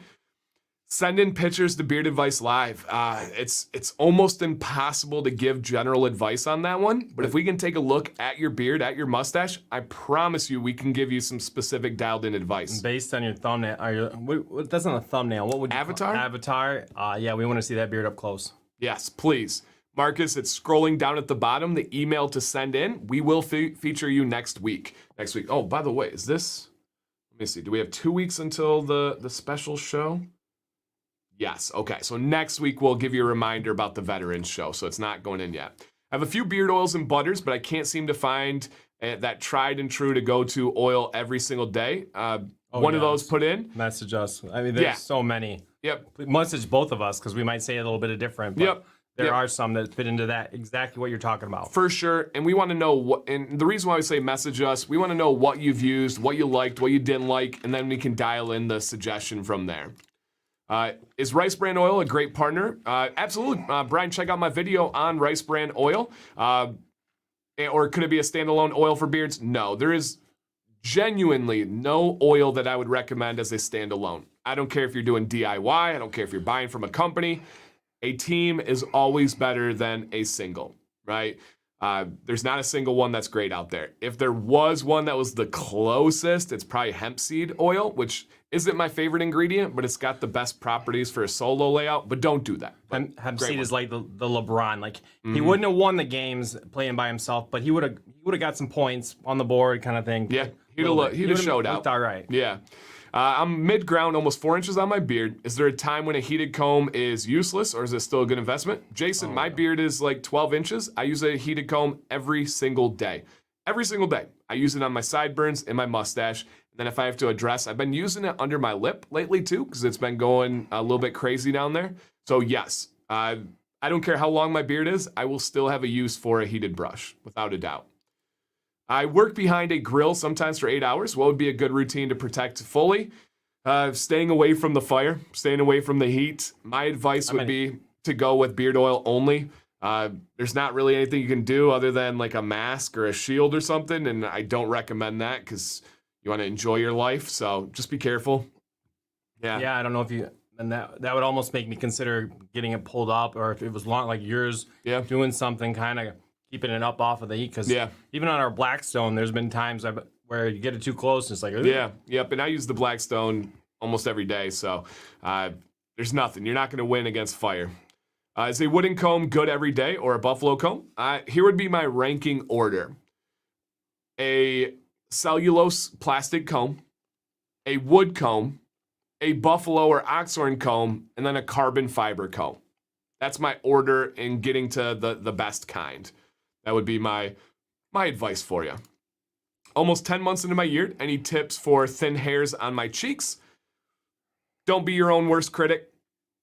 Send in pictures to Beard Advice Live. It's almost impossible to give general advice on that one, but if we can take a look at your beard, at your mustache, I promise you we can give you some specific dialed-in advice. Based on your thumbnail, that's not a thumbnail. What would you Avatar? Avatar. Yeah, we want to see that beard up close. Yes, please. Marcus, it's scrolling down at the bottom, the email to send in. We will feature you next week. Oh, by the way, is this, let me see, do we have 2 weeks until the special show? Yes, okay. So next week we'll give you a reminder about the Veterans show, so it's not going in yet. I have a few beard oils and butters, but I can't seem to find that tried and true to go-to oil every single day. One of those put in. Message us. I mean, there's so many. Yep. Message both of us because we might say a little bit of different. But there are some that fit into that, exactly what you're talking about. For sure. And we want to know what, and the reason why we say message us, we want to know what you've used, what you liked, what you didn't like, and then we can dial in the suggestion from there. Is Rice Bran Oil a great partner? Absolutely. Brian, check out my video on Rice Bran Oil. Or could it be a standalone oil for beards? No, there is genuinely no oil that I would recommend as a standalone. I don't care if you're doing DIY. I don't care if you're buying from a company. A team is always better than a single, right? There's not a single one that's great out there. If there was one that was the closest, it's probably hemp seed oil, which isn't my favorite ingredient, but it's got the best properties for a solo layout. But don't do that. Hemp seed is like the LeBron. Like he wouldn't have won the games playing by himself, but he would have got some points on the board, kind of thing. Yeah, he'd have showed out. All right. Yeah. I'm mid-ground, almost 4 inches on my beard. Is there a time when a heated comb is useless, or is it still a good investment? Jason, my beard is like 12 inches. I use a heated comb every single day. Every single day. I use it on my sideburns and my mustache. And then if I have to address, I've been using it under my lip lately too, because it's been going a little bit crazy down there. So yes, I don't care how long my beard is. I will still have a use for a heated brush, without a doubt. I work behind a grill sometimes for 8 hours. What would be a good routine to protect fully? Staying away from the fire, staying away from the heat. My advice would be to go with beard oil only. There's not really anything you can do other than like a mask or a shield or something, and I don't recommend that because you want to enjoy your life, so just be careful. Yeah, I don't know if you, and that would almost make me consider getting it pulled up, or if it was long like yours, doing something kind of keeping it up off of the heat, because even on our Blackstone, there's been times where you get it too close, and it's like, yep. And I use the Blackstone almost every day, so there's nothing. You're not going to win against fire. Is a wooden comb good every day, or a buffalo comb? Here would be my ranking order: a cellulose plastic comb, a wood comb, a buffalo or oxhorn comb, and then a carbon fiber comb. That's my order in getting to the best kind. That would be my advice for you. Almost 10 months into my year, any tips for thin hairs on my cheeks? Don't be your own worst critic.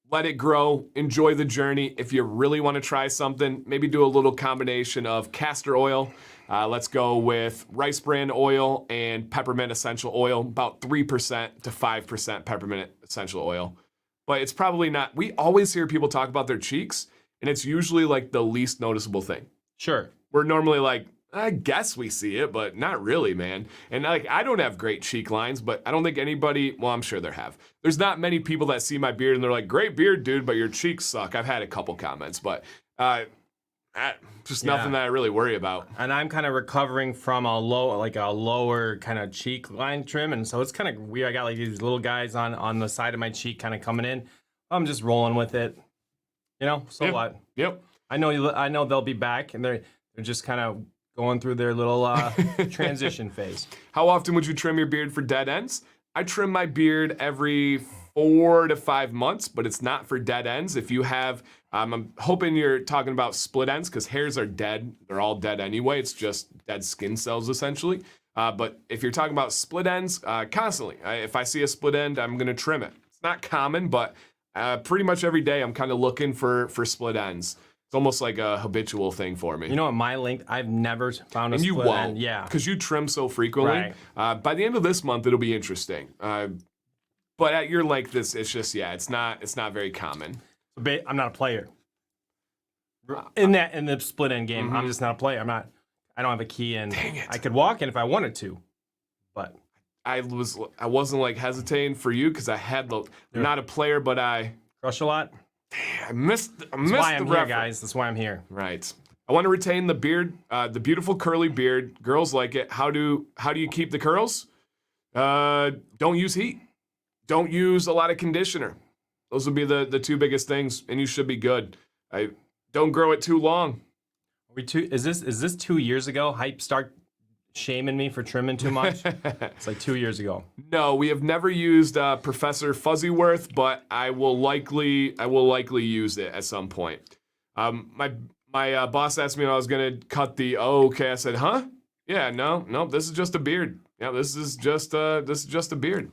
Let it grow. Enjoy the journey. If you really want to try something, maybe do a little combination of castor oil. Let's go with rice bran oil and peppermint essential oil, about 3% to 5% peppermint essential oil. But it's probably not, we always hear people talk about their cheeks, and it's usually like the least noticeable thing. Sure. We're normally like, I guess we see it, but not really, man. And like, I don't have great cheek lines, but I don't think anybody, well, I'm sure there have. There's not many people that see my beard and they're like, great beard, dude, but your cheeks suck. I've had a couple comments, but just nothing that I really worry about. And I'm kind of recovering from a lower kind of cheek line trim, and so it's kind of weird. I got like these little guys on the side of my cheek kind of coming in. I'm just rolling with it, so what? Yep. I know they'll be back, and they're just kind of going through their little transition phase. How often would you trim your beard for dead ends? I trim my beard every 4 to 5 months, but it's not for dead ends. If you have, I'm hoping you're talking about split ends because hairs are dead. They're all dead anyway. It's just dead skin cells essentially. But if you're talking about split ends, constantly, if I see a split end, I'm going to trim it. It's not common, but pretty much every day I'm kind of looking for split ends. It's almost like a habitual thing for me. You know, at my length, I've never found a and split you won't, end. Yeah. because you trim so frequently. Right. By the end of this month, it'll be interesting. But at your length, it's just it's not very common. I'm not a player. In the split end game, I'm just not a player. I don't have a key in. Dang it. I could walk in if I wanted to, but I wasn't like hesitating for you because I had I'm not a player, but I crush a lot. I missed That's why I'm the here, reference. guys. That's why I'm here. Right. I want to retain the beard, the beautiful curly beard. Girls like it. How do you keep the curls? Don't use heat. Don't use a lot of conditioner. Those would be the two biggest things, and you should be good. Don't grow it too long. Is this 2 years ago? Hype start shaming me for trimming too much. It's like 2 years ago. No, we have never used Professor Fuzzyworth, but I will likely use it at some point. My boss asked me when I was gonna cut the. Oh, okay. I said, huh? Yeah, no. This is just a beard. Yeah, this is just a beard.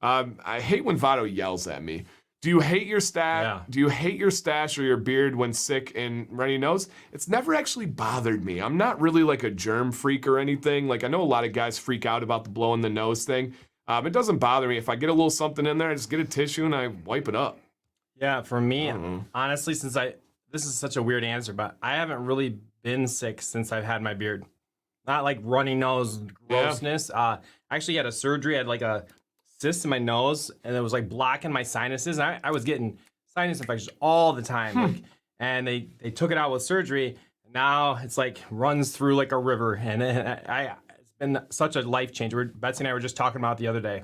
I hate when Votto yells at me. Do you hate your stash? Yeah. Do you hate your stash or your beard when sick and runny nose? It's never actually bothered me. I'm not really like a germ freak or anything. Like I know a lot of guys freak out about the blowing the nose thing. It doesn't bother me. If I get a little something in there, I just get a tissue and I wipe it up. Yeah, for me, honestly, this is such a weird answer, but I haven't really been sick since I've had my beard. Not like runny nose grossness. I actually had a surgery. I had like a cyst in my nose, and it was like blocking my sinuses. And I was getting sinus infections all the time. Like, and they took it out with surgery. And now it's like runs through like a river. And it's been such a life changer. Betsy and I were just talking about it the other day.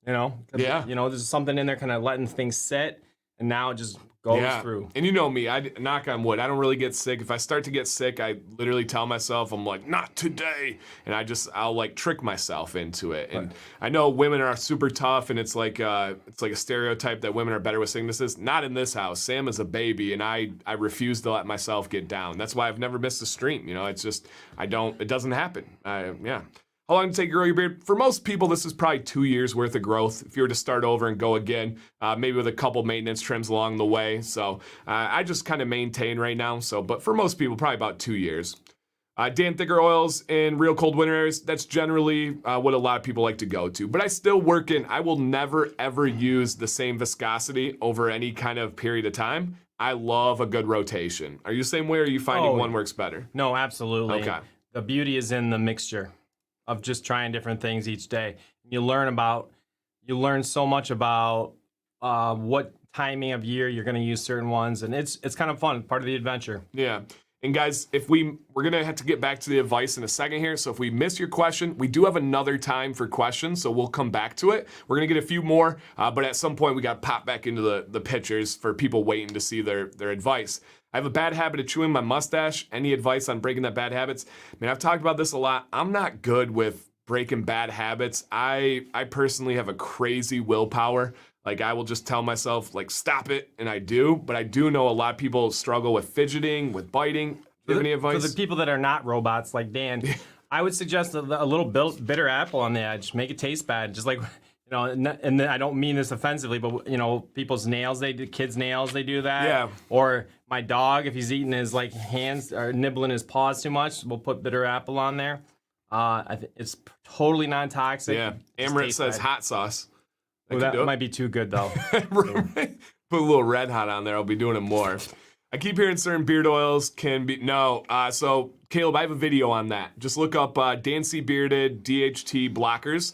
You know? Yeah. You know, there's something in there kind of letting things sit, and now it just goes through. And you know me, I knock on wood. I don't really get sick. If I start to get sick, I literally tell myself, I'm like, not today. And I'll like trick myself into it. And I know women are super tough, and it's like a stereotype that women are better with sicknesses. Not in this house. Sam is a baby, and I refuse to let myself get down. That's why I've never missed a stream. You know, it's just it doesn't happen. Yeah. How long did it take to grow your beard? For most people, this is probably 2 years worth of growth. If you were to start over and go again, maybe with a couple maintenance trims along the way. So I just kind of maintain right now. But for most people, probably about 2 years. Dan thicker oils in real cold winter areas, that's generally what a lot of people like to go to. But I still work I will never, ever use the same viscosity over any kind of period of time. I love a good rotation. Are you the same way, or are you finding one works better? No, absolutely. Okay. The beauty is in the mixture of just trying different things each day. You learn so much about what timing of year you're going to use certain ones, and it's kind of fun, part of the adventure. Yeah. And guys, we're going to have to get back to the advice in a second here. So if we miss your question, we do have another time for questions, so we'll come back to it. We're going to get a few more, but at some point we got to pop back into the pictures for people waiting to see their advice. I have a bad habit of chewing my mustache. Any advice on breaking that bad habits? I mean, I've talked about this a lot. I'm not good with breaking bad habits. I personally have a crazy willpower. Like, I will just tell myself, like, stop it, and I do. But I do know a lot of people struggle with fidgeting, with biting. Do you have any advice? For the people that are not robots like Dan, I would suggest a little bitter apple on the edge. Make it taste bad. Just like, you know, and I don't mean this offensively, but, you know, people's nails, kids' nails, they do that. Yeah. Or my dog, if he's eating his, like, hands or nibbling his paws too much, we'll put bitter apple on there. It's totally non-toxic. Yeah. Amaret says hot sauce. That might be too good, though. Put a little red hot on there. I'll be doing it more. I keep hearing certain beard oils can be... No. So, Caleb, I have a video on that. Just look up Dancy Bearded DHT blockers.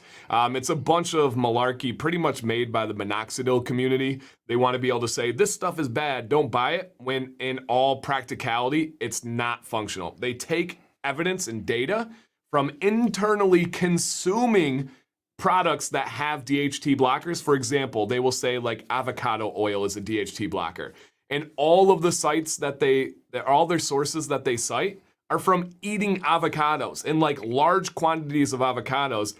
It's a bunch of malarkey pretty much made by the minoxidil community. They want to be able to say, this stuff is bad, don't buy it, when in all practicality, it's not functional. They take evidence and data from internally consuming products that have DHT blockers. For example, they will say like avocado oil is a DHT blocker. And all of the sites all their sources that they cite are from eating avocados and like large quantities of avocados.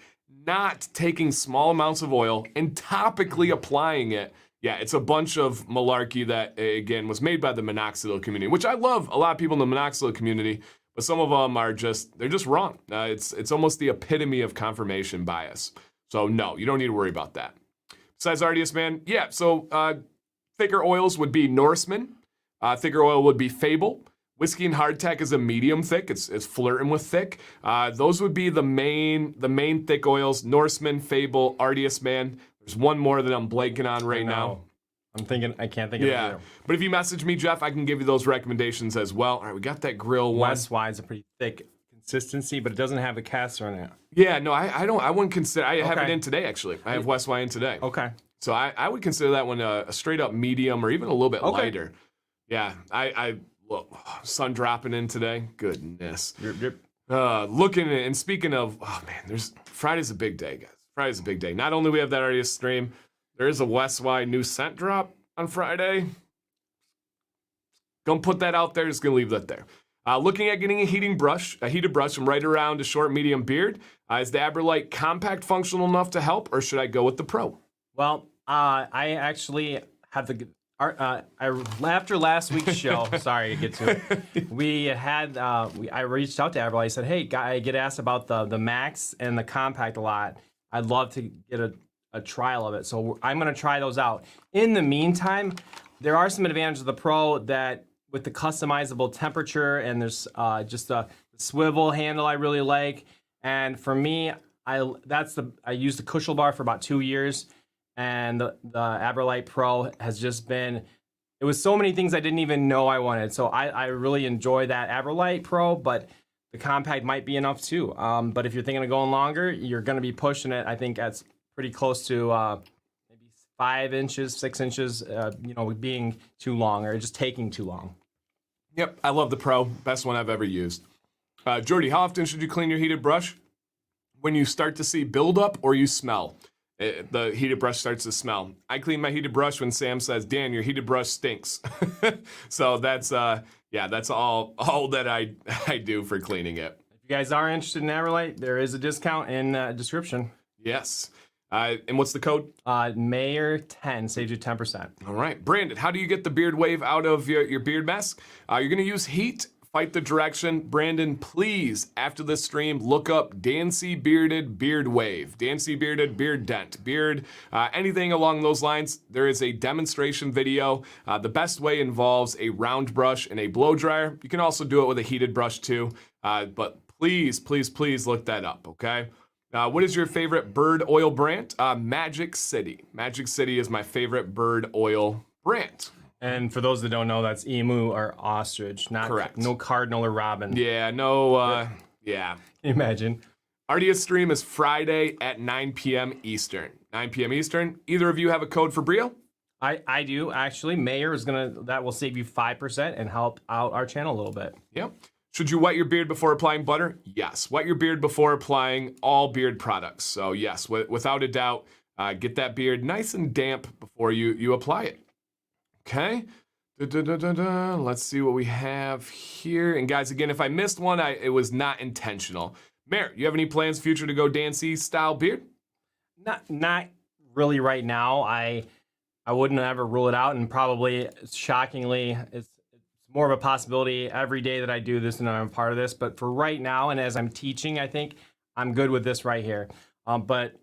not taking small amounts of oil and topically applying it. Yeah, it's a bunch of malarkey that, again, was made by the minoxidil community, which I love a lot of people in the minoxidil community, but some of them are they're just wrong. It's almost the epitome of confirmation bias. So no, you don't need to worry about that. Besides RDS, man, yeah, so thicker oils would be Norseman. Thicker oil would be Fable. Whiskey and Hardtack is a medium thick. It's flirting with thick. Those would be the main thick oils: Norseman, Fable, RDS Man. There's one more that I'm blanking on right now. I'm thinking, I can't think of it. Yeah, but if you message me, Jeff, I can give you those recommendations as well. All right, we got that grill one. West is a pretty thick consistency, but it doesn't have a caster in it. Yeah, no, I wouldn't consider. I have it in today actually. I have West in today. Okay. So I would consider that one a straight up medium or even a little bit lighter. Yeah, well, sun dropping in today. Goodness. Looking at, and speaking of, oh man, Friday's a big day, guys. Friday's a big day. Not only we have that RDS stream, there is a West new scent drop on Friday. Gonna put that out there. Just gonna leave that there. Looking at getting a heated brush from right around a short medium beard. Is the Aberlite Compact functional enough to help, or should I go with the Pro? Well, I actually have after last week's show, sorry to get to it, I reached out to Aberlite. I said, hey, I get asked about the Max and the Compact a lot. I'd love to get a trial of it. So I'm going to try those out. In the meantime, there are some advantages of the Pro that with the customizable temperature, and there's just a swivel handle I really like. And for me, I used the Cushel bar for about 2 years. And the Aberlite Pro has just been, it was so many things I didn't even know I wanted. So I really enjoy that Aberlite Pro, but the Compact might be enough too. But if you're thinking of going longer, you're going to be pushing it. I think that's pretty close to maybe 5 inches, 6 inches, being too long or just taking too long. Yep, I love the Pro. Best one I've ever used. Jordy, how often should you clean your heated brush? When you start to see buildup or you smell? The heated brush starts to smell. I clean my heated brush when Sam says, Dan, your heated brush stinks. So that's all that I do for cleaning it. If you guys are interested in Aberlite, there is a discount in the description. Yes. And what's the code? Mayor10 saves you 10%. All right. Brandon, how do you get the beard wave out of your beard mask? You're going to use heat. Fight the direction. Brandon, please, after this stream, look up Dancy Bearded Beard Wave. Dancy Bearded Beard Dent. Beard, anything along those lines. There is a demonstration video. The best way involves a round brush and a blow dryer. You can also do it with a heated brush too. But please, please, please look that up, okay? What is your favorite bird oil brand? Magic City. Magic City is my favorite bird oil brand. And for those that don't know, that's emu or ostrich, not correct. No cardinal or robin. Yeah, no, yeah. Can you imagine? RDS stream is Friday at 9 p.m. Eastern. 9 p.m. Eastern. Either of you have a code for Brio? I do, actually. Mayor is that will save you 5% and help out our channel a little bit. Yep. Should you wet your beard before applying butter? Yes. Wet your beard before applying all beard products. So yes, without a doubt, get that beard nice and damp before you apply it. Okay, let's see what we have here. And guys, again, if I missed one, it was not intentional. Mayor, you have any plans future to go Dancy style beard? Not really right now. I wouldn't ever rule it out, and probably shockingly, it's more of a possibility every day that I do this and I'm a part of this. But for right now, and as I'm teaching, I think I'm good with this right here. But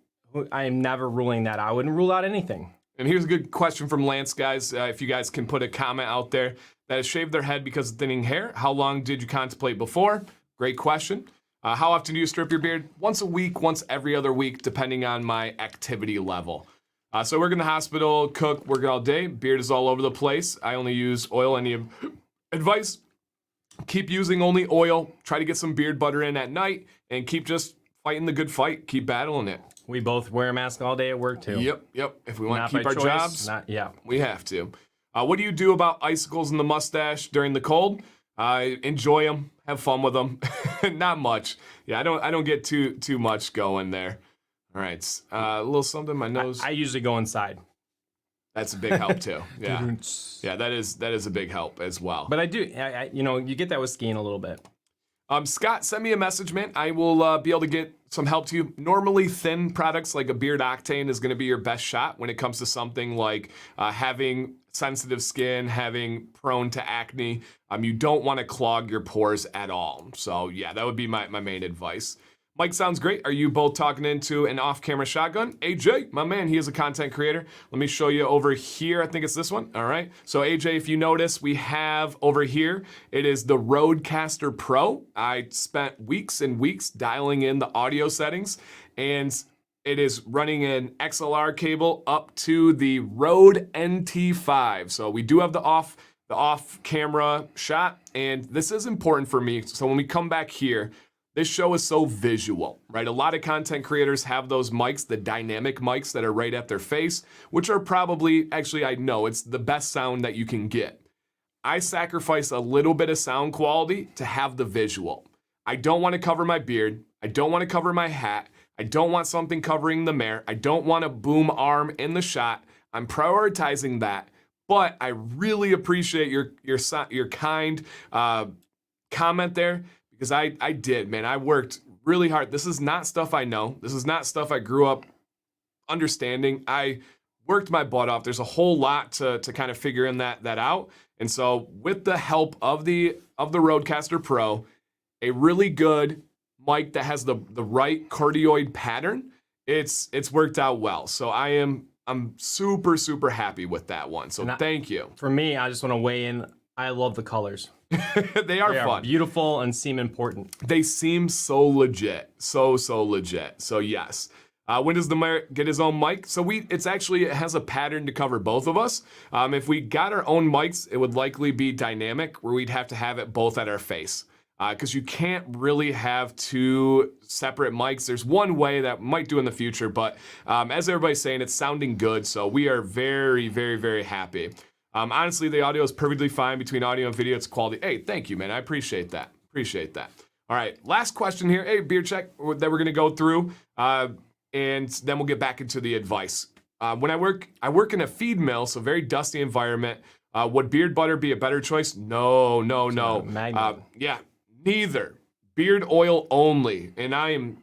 I am never ruling that out. I wouldn't rule out anything. And here's a good question from Lance, guys. If you guys can put a comment out there that has shaved their head because of thinning hair. How long did you contemplate before? Great question. How often do you strip your beard? Once a week, once every other week, depending on my activity level. So I work in the hospital, cook, work all day. Beard is all over the place. I only use oil. Any advice? Keep using only oil. Try to get some beard butter in at night and keep just fighting the good fight. Keep battling it. We both wear a mask all day at work too. Yep. If we want to keep our jobs, yeah, we have to. What do you do about icicles in the mustache during the cold? Enjoy them, have fun with them. Not much. Yeah, I don't get too much going there. All right, a little something. My nose. I usually go inside. That's a big help too. Yeah, yeah, that is a big help as well. But I do, you get that with skiing a little bit. Scott, send me a message, man. I will be able to get some help to you. Normally, thin products like a Beard Octane is going to be your best shot when it comes to something like having sensitive skin, having prone to acne. You don't want to clog your pores at all. So yeah, that would be my main advice. Mike, sounds great. Are you both talking into an off-camera shotgun? AJ, my man, he is a content creator. Let me show you over here. I think it's this one. All right. So AJ, if you notice, we have over here, it is the Rodecaster Pro. I spent weeks and weeks dialing in the audio settings, and it is running an XLR cable up to the Rode NT5. So we do have the off-camera shot, and this is important for me. So when we come back here, this show is so visual, right? A lot of content creators have those mics, the dynamic mics that are right at their face, which are probably, actually, I know it's the best sound that you can get. I sacrifice a little bit of sound quality to have the visual. I don't want to cover my beard. I don't want to cover my hat. I don't want something covering the mare. I don't want a boom arm in the shot. I'm prioritizing that, but I really appreciate your kind comment there. Because I did, man. I worked really hard. This is not stuff I know. This is not stuff I grew up understanding. I worked my butt off. There's a whole lot to kind of figure in that out. And so with the help of the Rodecaster Pro, a really good mic that has the right cardioid pattern, it's worked out well. So I'm super, super happy with that one. So thank you. For me, I just want to weigh in. I love the colors. They are fun. Beautiful and seem important. They seem so legit. So legit. So yes. When does the mayor get his own mic? So it has a pattern to cover both of us. If we got our own mics, it would likely be dynamic, where we'd have to have it both at our face. Because you can't really have two separate mics. There's one way that might do in the future, but as everybody's saying, it's sounding good. So we are very, very, very happy. Honestly, the audio is perfectly fine between audio and video. It's quality. Hey, thank you, man. I appreciate that. All right, last question here. Hey, beard check that we're going to go through, and then we'll get back into the advice. When I work in a feed mill, so very dusty environment. Would beard butter be a better choice? No. Yeah, neither. Beard oil only. And I am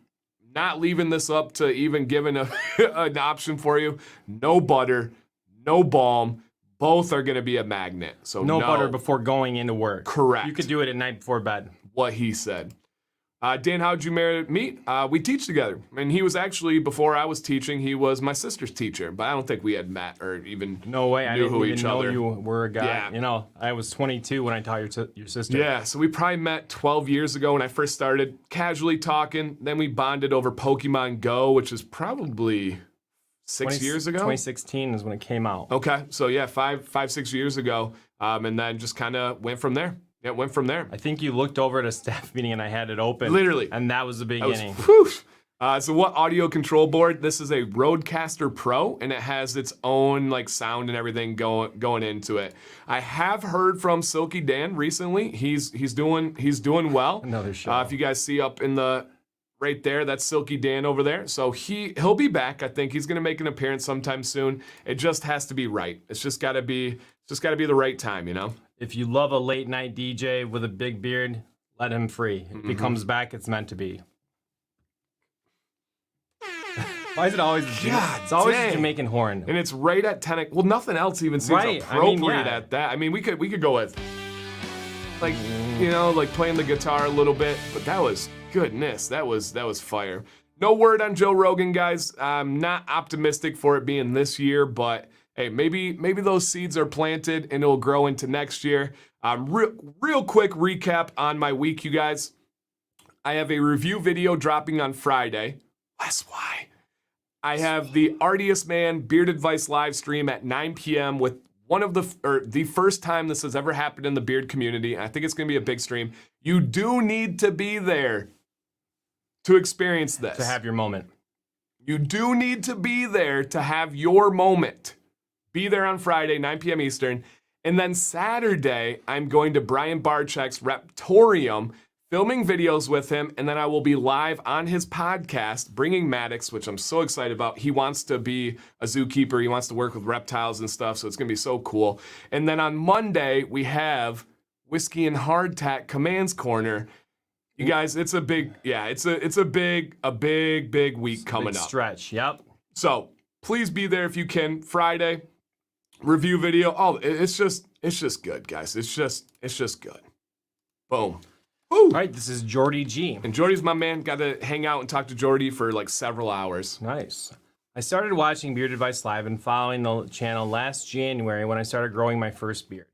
not leaving this up to even giving an option for you. No butter, no balm. Both are going to be a magnet. So no butter before going into work. Correct. You could do it at night before bed. What he said. Dan, how'd you meet? We teach together. And he was actually, before I was teaching, he was my sister's teacher. But I don't think we had met or even No way. I didn't even know other. you were a guy. Yeah. You know, I was 22 when I taught your sister. Yeah, so we probably met 12 years ago when I first started casually talking. Then we bonded over Pokemon Go, which is probably 6 years ago? 2016 is when it came out. Okay, so yeah, 6 years ago. And then just kind of went from there. Yeah, it went from there. I think you looked over at a staff meeting and I had it open. Literally. And that was the beginning. So what audio control board? This is a Rodecaster Pro, and it has its own like sound and everything going into it. I have heard from Silky Dan recently. He's doing well. Another show. If you guys see up in the right there, that's Silky Dan over there. So he'll be back. I think he's gonna make an appearance sometime soon. It just has to be right. It's just gotta be the right time, you know? If you love a late night DJ with a big beard, let him free. If he comes back, it's meant to be. Why is it always it's always a Jamaican horn? And it's right at 10. Well, nothing else even seems appropriate at that. I mean, we could go with like, you know, like playing the guitar a little bit, but that was goodness. That was fire. No word on Joe Rogan, guys. I'm not optimistic for it being this year, but hey, maybe those seeds are planted and it'll grow into next year. Real quick recap on my week, you guys. I have a review video dropping on Friday. That's why. I have the Artiest Man Beard Advice live stream at 9 p.m. with the first time this has ever happened in the beard community. I think it's going to be a big stream. You do need to be there to experience this. To have your moment. You do need to be there to have your moment. Be there on Friday, 9 p.m. Eastern. And then Saturday, I'm going to Brian Barczyk's Reptorium, filming videos with him, and then I will be live on his podcast, Bringing Maddox, which I'm so excited about. He wants to be a zookeeper. He wants to work with reptiles and stuff, so it's going to be so cool. And then on Monday, we have Whiskey and Hardtack Commands Corner. You guys, it's a big week coming Big up. stretch. Yep. So please be there if you can. Friday review video. Oh, it's just good, guys. It's just good. Boom. Woo. All right, this is Jordy G. And Jordy's my man. Got to hang out and talk to Jordy for like several hours. Nice. I started watching Beard Advice Live and following the channel last January when I started growing my first beard.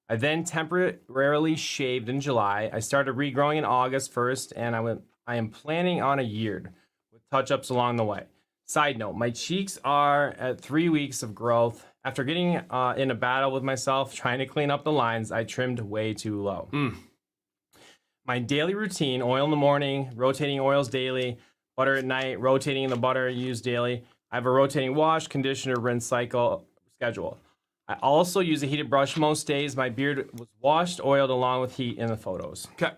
I then temporarily shaved in July. I started regrowing in August 1st, and I am planning on a year with touch-ups along the way. Side note, my cheeks are at 3 weeks of growth. After getting in a battle with myself, trying to clean up the lines, I trimmed way too low. My daily routine, oil in the morning, rotating oils daily, butter at night, rotating the butter used daily. I have a rotating wash, conditioner, rinse cycle schedule. I also use a heated brush most days. My beard was washed, oiled along with heat in the photos. Okay.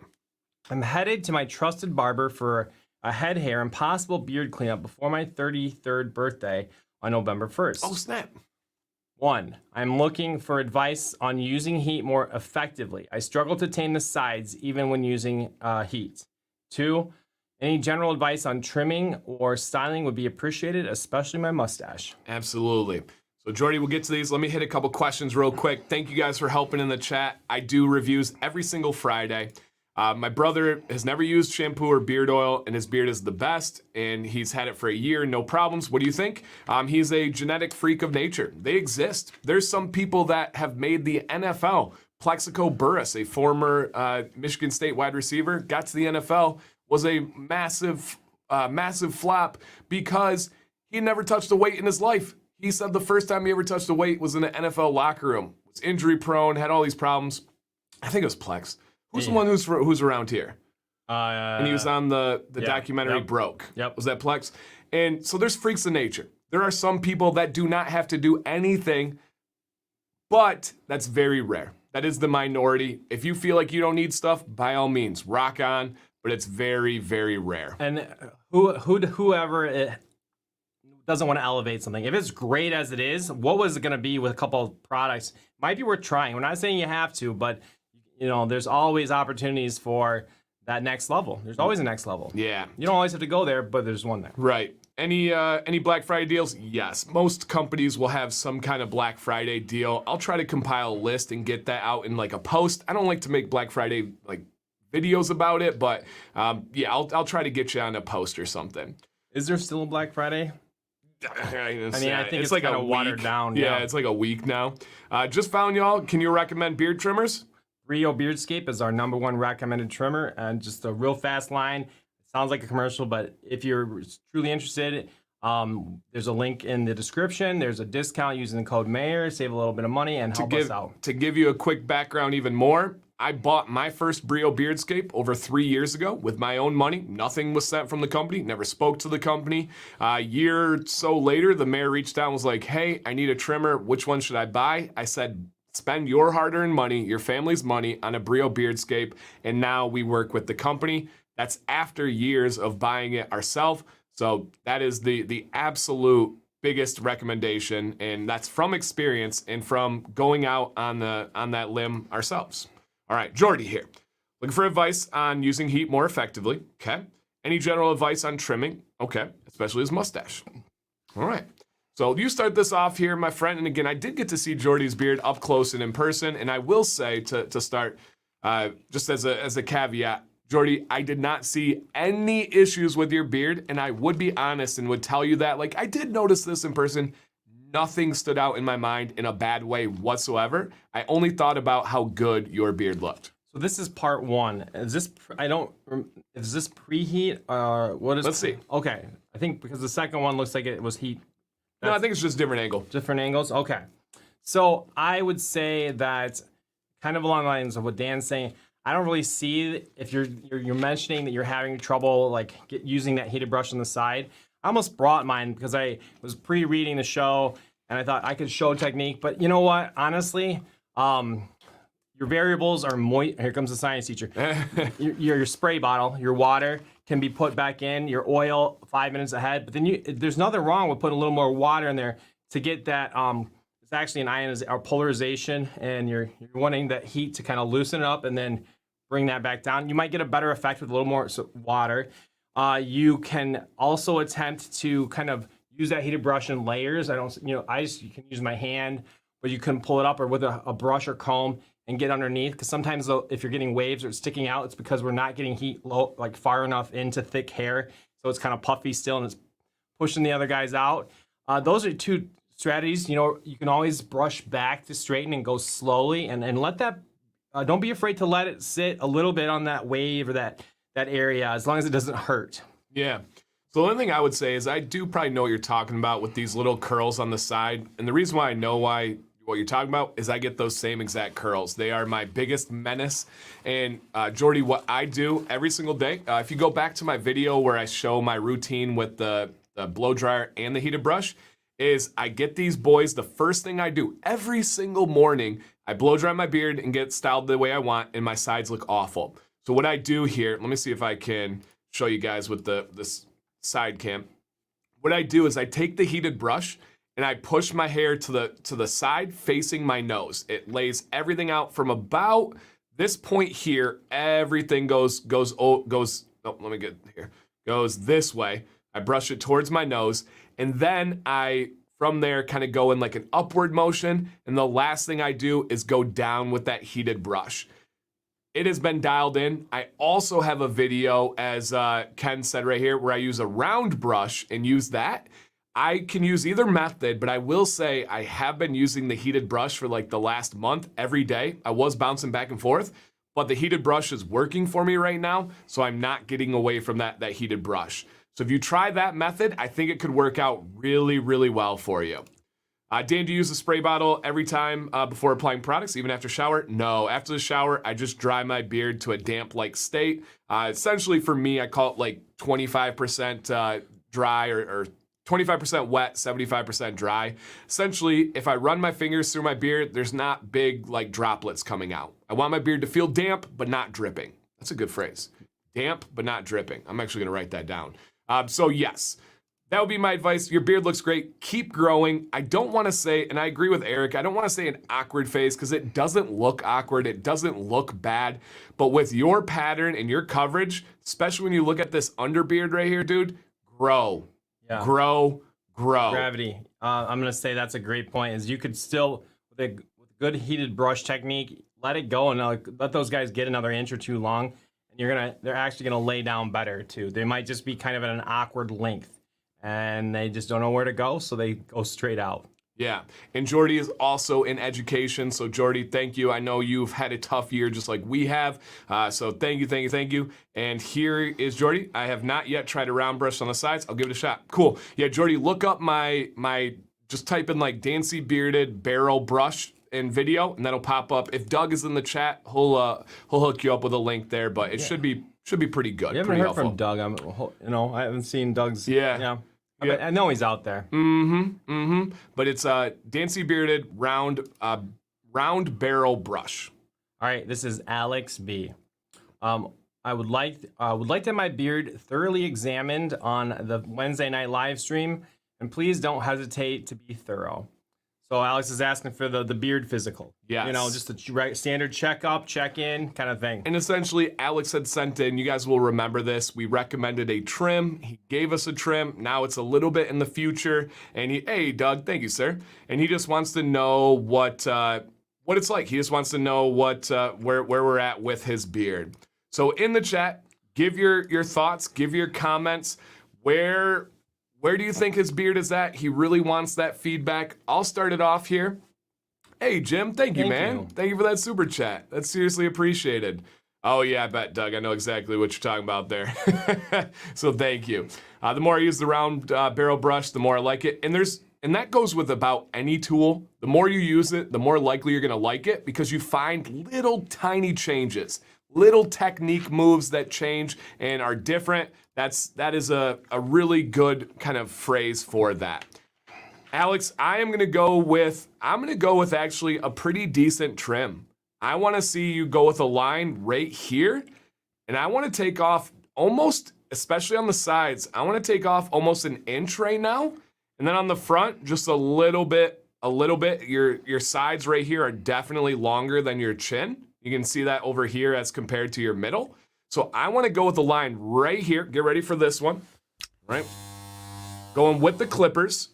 I'm headed to my trusted barber for a head hair and possible beard cleanup before my 33rd birthday on November 1st. Oh, snap. 1. I'm looking for advice on using heat more effectively. I struggle to tame the sides even when using heat. 2. Any general advice on trimming or styling would be appreciated, especially my mustache. Absolutely. So, Jordy, we'll get to these. Let me hit a couple questions real quick. Thank you guys for helping in the chat. I do reviews every single Friday. My brother has never used shampoo or beard oil, and his beard is the best, and he's had it for a year, no problems. What do you think? He's a genetic freak of nature. They exist. There's some people that have made the NFL. Plexico Burress, a former Michigan State wide receiver, got to the NFL, was a massive flop because he never touched a weight in his life. He said the first time he ever touched a weight was in an NFL locker room. Was injury prone, had all these problems. I think it was Plex. Who's the one who's around here? And he was on the documentary Broke. Yep. Was that Plex? And so there's freaks of nature. There are some people that do not have to do anything, but that's very rare. That is the minority. If you feel like you don't need stuff, by all means, rock on, but it's very, very rare. And whoever it doesn't want to elevate something, if it's great as it is, what was it going to be with a couple of products? Might be worth trying. We're not saying you have to, but you know, there's always opportunities for that next level. There's always a next level. Yeah. You don't always have to go there, but there's one there. Right. Any Black Friday deals? Yes. Most companies will have some kind of Black Friday deal. I'll try to compile a list and get that out in like a post. I don't like to make Black Friday like videos about it, but yeah, I'll try to get you on a post or something. Is there still a Black Friday? I think it's like kind a of watered down. Yeah, it's like a week now. Just found y'all. Can you recommend beard trimmers? Brio Beardscape is our #1 recommended trimmer, and just a real fast line. It sounds like a commercial, but if you're truly interested, there's a link in the description. There's a discount using the code MAYOR, save a little bit of money, and help us out. To give you a quick background even more, I bought my first Brio Beardscape over 3 years ago with my own money. Nothing was sent from the company, never spoke to the company. A year or so later, the mayor reached out and was like, hey, I need a trimmer. Which one should I buy? I said, spend your hard-earned money, your family's money, on a Brio Beardscape, and now we work with the company. That's after years of buying it ourselves. So that is the absolute biggest recommendation, and that's from experience and from going out on that limb ourselves. All right, Jordy here. Looking for advice on using heat more effectively. Okay. Any general advice on trimming? Okay, especially his mustache. All right. So you start this off here, my friend. And again, I did get to see Jordy's beard up close and in person. And I will say to start, just as a caveat, Jordy, I did not see any issues with your beard. And I would be honest and would tell you that, like, I did notice this in person. Nothing stood out in my mind in a bad way whatsoever. I only thought about how good your beard looked. So this is part 1. Is this preheat or what is? Let's see. Okay, I think because the second one looks like it was heat. No, I think it's just different angle. Different angles? Okay. So I would say that kind of along the lines of what Dan's saying, I don't really see if you're mentioning that you're having trouble like using that heated brush on the side. I almost brought mine because I was pre-reading the show and I thought I could show technique. But you know what? Honestly, your variables are moist. Here comes the science teacher. your spray bottle, your water can be put back in, your oil 5 minutes ahead. But then there's nothing wrong with putting a little more water in there to get that. It's actually an polarization, and you're wanting that heat to kind of loosen it up and then bring that back down. You might get a better effect with a little more water. You can also attempt to kind of use that heated brush in layers. You can use my hand, but you can pull it up or with a brush or comb and get underneath. Because sometimes if you're getting waves or it's sticking out, it's because we're not getting heat far enough into thick hair. So it's kind of puffy still and it's pushing the other guys out. Those are two strategies. You can always brush back to straighten and go slowly and let that, don't be afraid to let it sit a little bit on that wave or that area as long as it doesn't hurt. Yeah. So the only thing I would say is I do probably know what you're talking about with these little curls on the side. And the reason why I know what you're talking about is I get those same exact curls. They are my biggest menace. And Jordy, what I do every single day, if you go back to my video where I show my routine with the blow dryer and the heated brush, is I get these boys, the first thing I do every single morning, I blow dry my beard and get styled the way I want, and my sides look awful. So what I do here, let me see if I can show you guys with this side cam. What I do is I take the heated brush and I push my hair to the side facing my nose. It lays everything out from about this point here. Everything goes this way. I brush it towards my nose, and then I from there kind of go in like an upward motion, and the last thing I do is go down with that heated brush. It has been dialed in. I also have a video, as Ken said right here, where I use a round brush and use that. I can use either method, but I will say I have been using the heated brush for like the last month every day. I was bouncing back and forth, but the heated brush is working for me right now, so I'm not getting away from that heated brush. So if you try that method, I think it could work out really, really well for you. Dan, do you use a spray bottle every time before applying products, even after shower? No, after the shower, I just dry my beard to a damp-like state. Essentially, for me, I call it like 25% dry or 25% wet, 75% dry. Essentially, if I run my fingers through my beard, there's not big like droplets coming out. I want my beard to feel damp, but not dripping. That's a good phrase. Damp, but not dripping. I'm actually gonna write that down. So yes. That would be my advice. Your beard looks great. Keep growing. I don't want to say, and I agree with Eric, I don't want to say an awkward phase because it doesn't look awkward. It doesn't look bad. But with your pattern and your coverage, especially when you look at this underbeard right here, dude, grow. Yeah. Grow. Gravity. I'm going to say that's a great point, is you could still, with a good heated brush technique, let it go and let those guys get another inch or two long. And they're actually going to lay down better too. They might just be kind of at an awkward length. And they just don't know where to go, so they go straight out. Yeah, and Jordy is also in education, so Jordy, thank you. I know you've had a tough year just like we have, so thank you. And here is Jordy. I have not yet tried a round brush on the sides. I'll give it a shot. Cool. Yeah, Jordy, look up my just type in like Dancy Bearded Barrel Brush in video, and that'll pop up. If Doug is in the chat, he'll hook you up with a link there, but it should be pretty good. You haven't pretty heard helpful. from Doug. I haven't seen Doug's. Yeah. I know he's out there. But it's a Dancy Bearded round barrel brush. All right, this is Alex B. I would like to have my beard thoroughly examined on the Wednesday night live stream, and please don't hesitate to be thorough. So Alex is asking for the beard physical. Yes. Just a standard checkup, check-in kind of thing. And essentially, Alex had sent in, you guys will remember this, we recommended a trim. He gave us a trim. Now it's a little bit in the future. And hey, Doug, thank you, sir. And he just wants to know what it's like. He just wants to know where we're at with his beard. So in the chat, give your thoughts, give your comments. Where do you think his beard is at? He really wants that feedback. I'll start it off here. Hey, Jim, thank you, man. Thank you for that super chat. That's seriously appreciated. Oh, yeah, I bet, Doug. I know exactly what you're talking about there. So thank you. The more I use the round barrel brush, the more I like it. And that goes with about any tool. The more you use it, the more likely you're going to like it because you find little tiny changes, little technique moves that change and are different. That is a really good kind of phrase for that. Alex, I'm gonna go with actually a pretty decent trim. I wanna see you go with a line right here, and I wanna take off almost, especially on the sides, I wanna take off almost an inch right now. And then on the front, just a little bit. Your sides right here are definitely longer than your chin. You can see that over here as compared to your middle. So I want to go with the line right here. Get ready for this one. Right? Going with the clippers.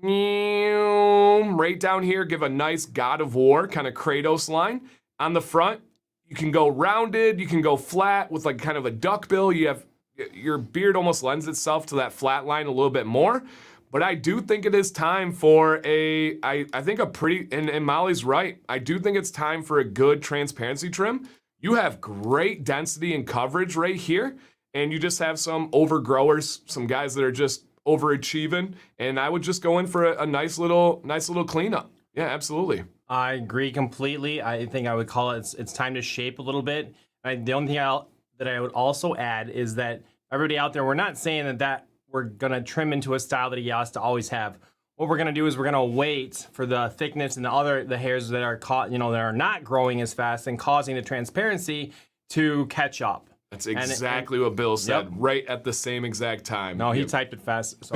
Right down here, give a nice God of War kind of Kratos line. On the front, you can go rounded, you can go flat with like kind of a duck bill. You have your beard almost lends itself to that flat line a little bit more. But I do think it is time for I think a pretty, and Molly's right. I do think it's time for a good transparency trim. You have great density and coverage right here, and you just have some overgrowers, some guys that are just overachieving, and I would just go in for a nice little cleanup. Yeah, absolutely. I agree completely. I think I would call it's time to shape a little bit. The only thing that I would also add is that everybody out there, we're not saying that we're gonna trim into a style that he has to always have. What we're gonna do is we're gonna wait for the thickness and the hairs that are caught, that are not growing as fast and causing the transparency to catch up. That's exactly what Bill said, right at the same exact time. No, he typed it fast. So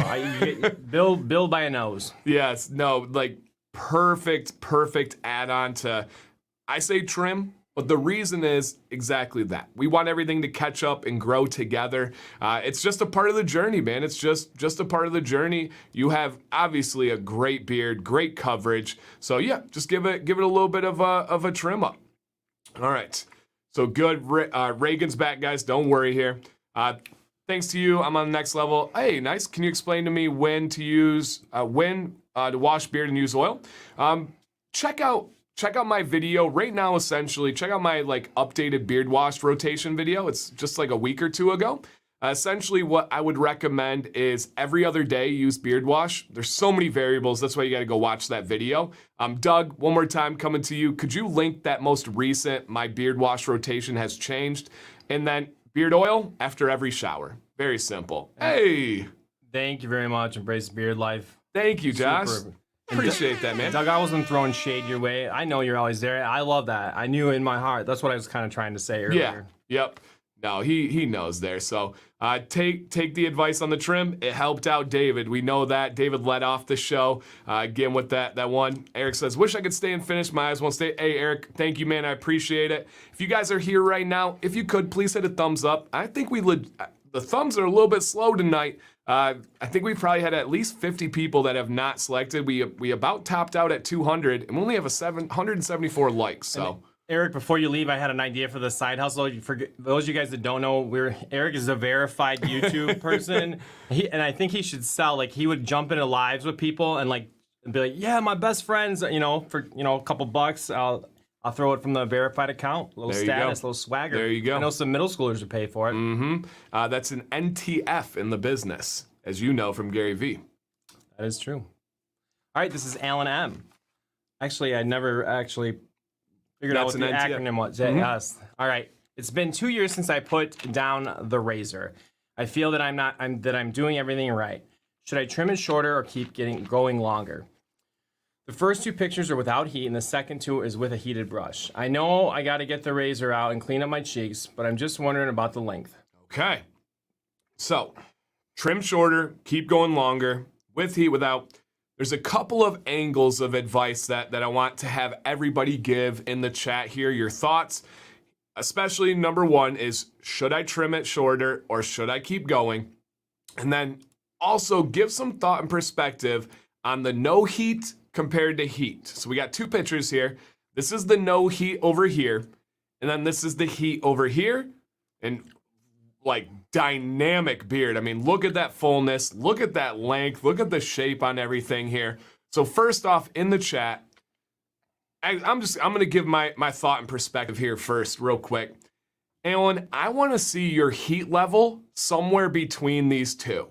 Bill by a nose. Yes, no, like perfect add-on to, I say trim, but the reason is exactly that. We want everything to catch up and grow together. It's just a part of the journey, man. It's just a part of the journey. You have obviously a great beard, great coverage. So yeah, just give it a little bit of a trim up. All right. So good. Reagan's back, guys. Don't worry here. Thanks to you, I'm on the next level. Hey, nice. Can you explain to me when to wash beard and use oil? Check out my video right now. Essentially, check out my like updated beard wash rotation video. It's just like a week or two ago. Essentially, what I would recommend is every other day use beard wash. There's so many variables. That's why you got to go watch that video. Doug, one more time coming to you. Could you link that most recent, my beard wash rotation has changed? And then beard oil after every shower. Very simple. Hey. Thank you very much. Embrace beard life. Thank you, Josh. Appreciate that, man. Doug, I wasn't throwing shade your way. I know you're always there. I love that. I knew in my heart. That's what I was kind of trying to say earlier. Yeah. Yep. No, he knows there. So take the advice on the trim. It helped out David. We know that. David led off the show. Again, with that one. Eric says, wish I could stay and finish. My eyes won't stay. Hey, Eric, thank you, man. I appreciate it. If you guys are here right now, if you could, please hit a thumbs up. I think the thumbs are a little bit slow tonight. I think we probably had at least 50 people that have not selected. We about topped out at 200, and we only have 774 likes. So. Eric, before you leave, I had an idea for the side hustle. For those of you guys that don't know, Eric is a verified YouTube person, and I think he should sell. Like, he would jump into lives with people and be like, "Yeah, my best friends, for a couple bucks, I'll throw it from the verified account. A little status, a little swagger. There you go. I know some middle schoolers would pay for it. Mm-hmm. That's an NTF in the business, as you know from Gary V. That is true. All right, this is Alan M. Actually, I never actually figured out what the acronym was. Mm-hmm. Yes. All right. It's been 2 years since I put down the razor. I feel that I'm doing everything right. Should I trim it shorter or keep growing longer? The first two pictures are without heat, and the second two is with a heated brush. I know I got to get the razor out and clean up my cheeks, but I'm just wondering about the length. Okay. So, trim shorter, keep going longer, with heat, without. There's a couple of angles of advice that I want to have everybody give in the chat here. Your thoughts, especially number one is, should I trim it shorter or should I keep going? And then also give some thought and perspective on the no heat compared to heat. So we got two pictures here. This is the no heat over here, and then this is the heat over here. And like dynamic beard. I mean, look at that fullness, look at that length, look at the shape on everything here. So first off, in the chat, I'm gonna give my thought and perspective here first, real quick. Alan, I want to see your heat level somewhere between these two.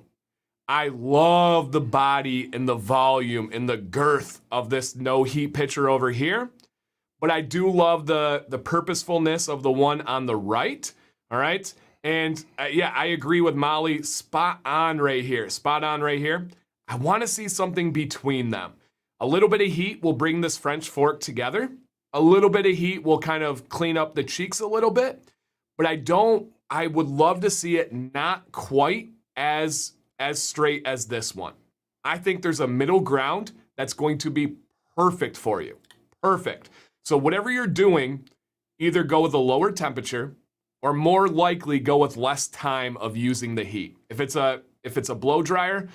I love the body and the volume and the girth of this no heat picture over here, but I do love the purposefulness of the one on the right. All right. And yeah, I agree with Molly. Spot on right here. Spot on right here. I want to see something between them. A little bit of heat will bring this French fork together. A little bit of heat will kind of clean up the cheeks a little bit. But I would love to see it not quite as straight as this one. I think there's a middle ground that's going to be perfect for you. Perfect. So whatever you're doing, either go with a lower temperature or more likely go with less time of using the heat. If it's a blow dryer,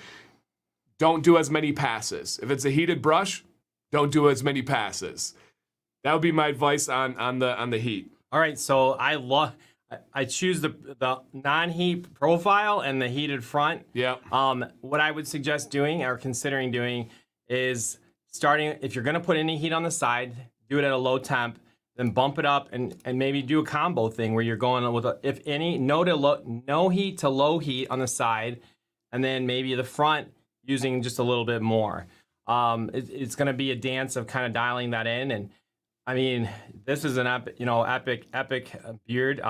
don't do as many passes. If it's a heated brush, don't do as many passes. That would be my advice on the heat. All right, so I choose the non-heat profile and the heated front. Yeah. What I would suggest doing or considering doing is starting, if you're gonna put any heat on the side, do it at a low temp, then bump it up and maybe do a combo thing where you're going with if any no heat to low heat on the side, and then maybe the front using just a little bit more. It's gonna be a dance of kind of dialing that in. And I mean, this is an epic beard.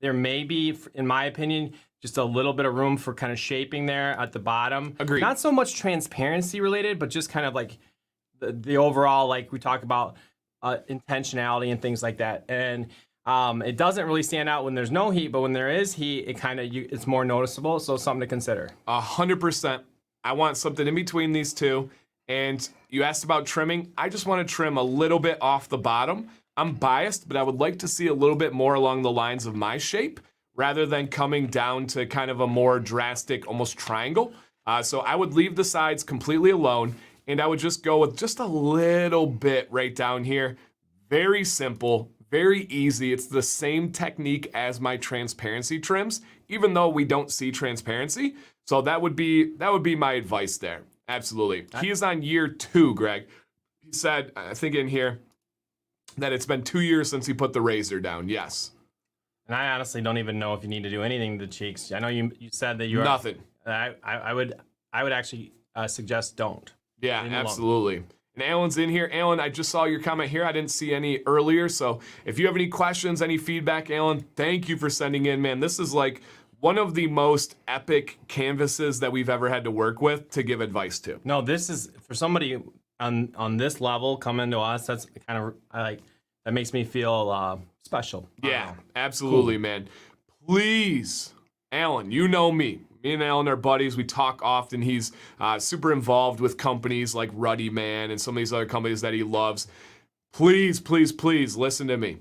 There may be, in my opinion, just a little bit of room for kind of shaping there at the bottom. Agreed. Not so much transparency related, but just kind of like the overall, like we talk about intentionality and things like that. And it doesn't really stand out when there's no heat, but when there is heat, it's more noticeable. So something to consider. 100%. I want something in between these two. And you asked about trimming. I just want to trim a little bit off the bottom. I'm biased, but I would like to see a little bit more along the lines of my shape rather than coming down to kind of a more drastic, almost triangle. So I would leave the sides completely alone, and I would just go with just a little bit right down here. Very simple, very easy. It's the same technique as my transparency trims, even though we don't see transparency. So that would be my advice there. Absolutely. He is on year 2, Greg. He said, I think in here, that it's been 2 years since he put the razor down. Yes. And I honestly don't even know if you need to do anything to the cheeks. I know you said that you are nothing. I would actually suggest don't. Yeah, absolutely. And Alan's in here. Alan, I just saw your comment here. I didn't see any earlier. So if you have any questions, any feedback, Alan, thank you for sending in, man. This is like one of the most epic canvases that we've ever had to work with to give advice to. No, this is for somebody on this level coming to us. That's kind of that makes me feel special. Yeah, absolutely, cool. Man. Please, Alan, you know me. Me and Alan are buddies. We talk often. He's super involved with companies like Ruddy Man and some of these other companies that he loves. Please, please, please listen to me.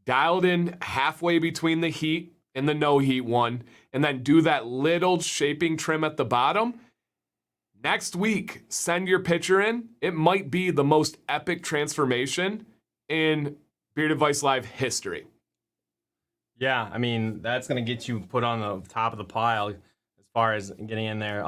Dialed in halfway between the heat and the no heat one, and then do that little shaping trim at the bottom. Next week, send your picture in. It might be the most epic transformation in Beard Advice Live history. Yeah, I mean, that's going to get you put on the top of the pile as far as getting in there.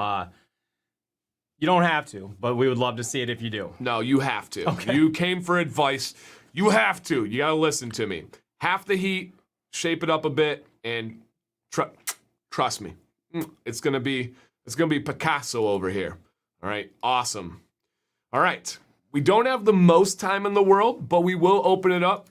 You don't have to, but we would love to see it if you do. No, you have to. Okay. You came for advice. You have to. You got to listen to me. Half the heat, shape it up a bit, and trust me, it's gonna be Picasso over here. All right, awesome. All right, we don't have the most time in the world, but we will open it up.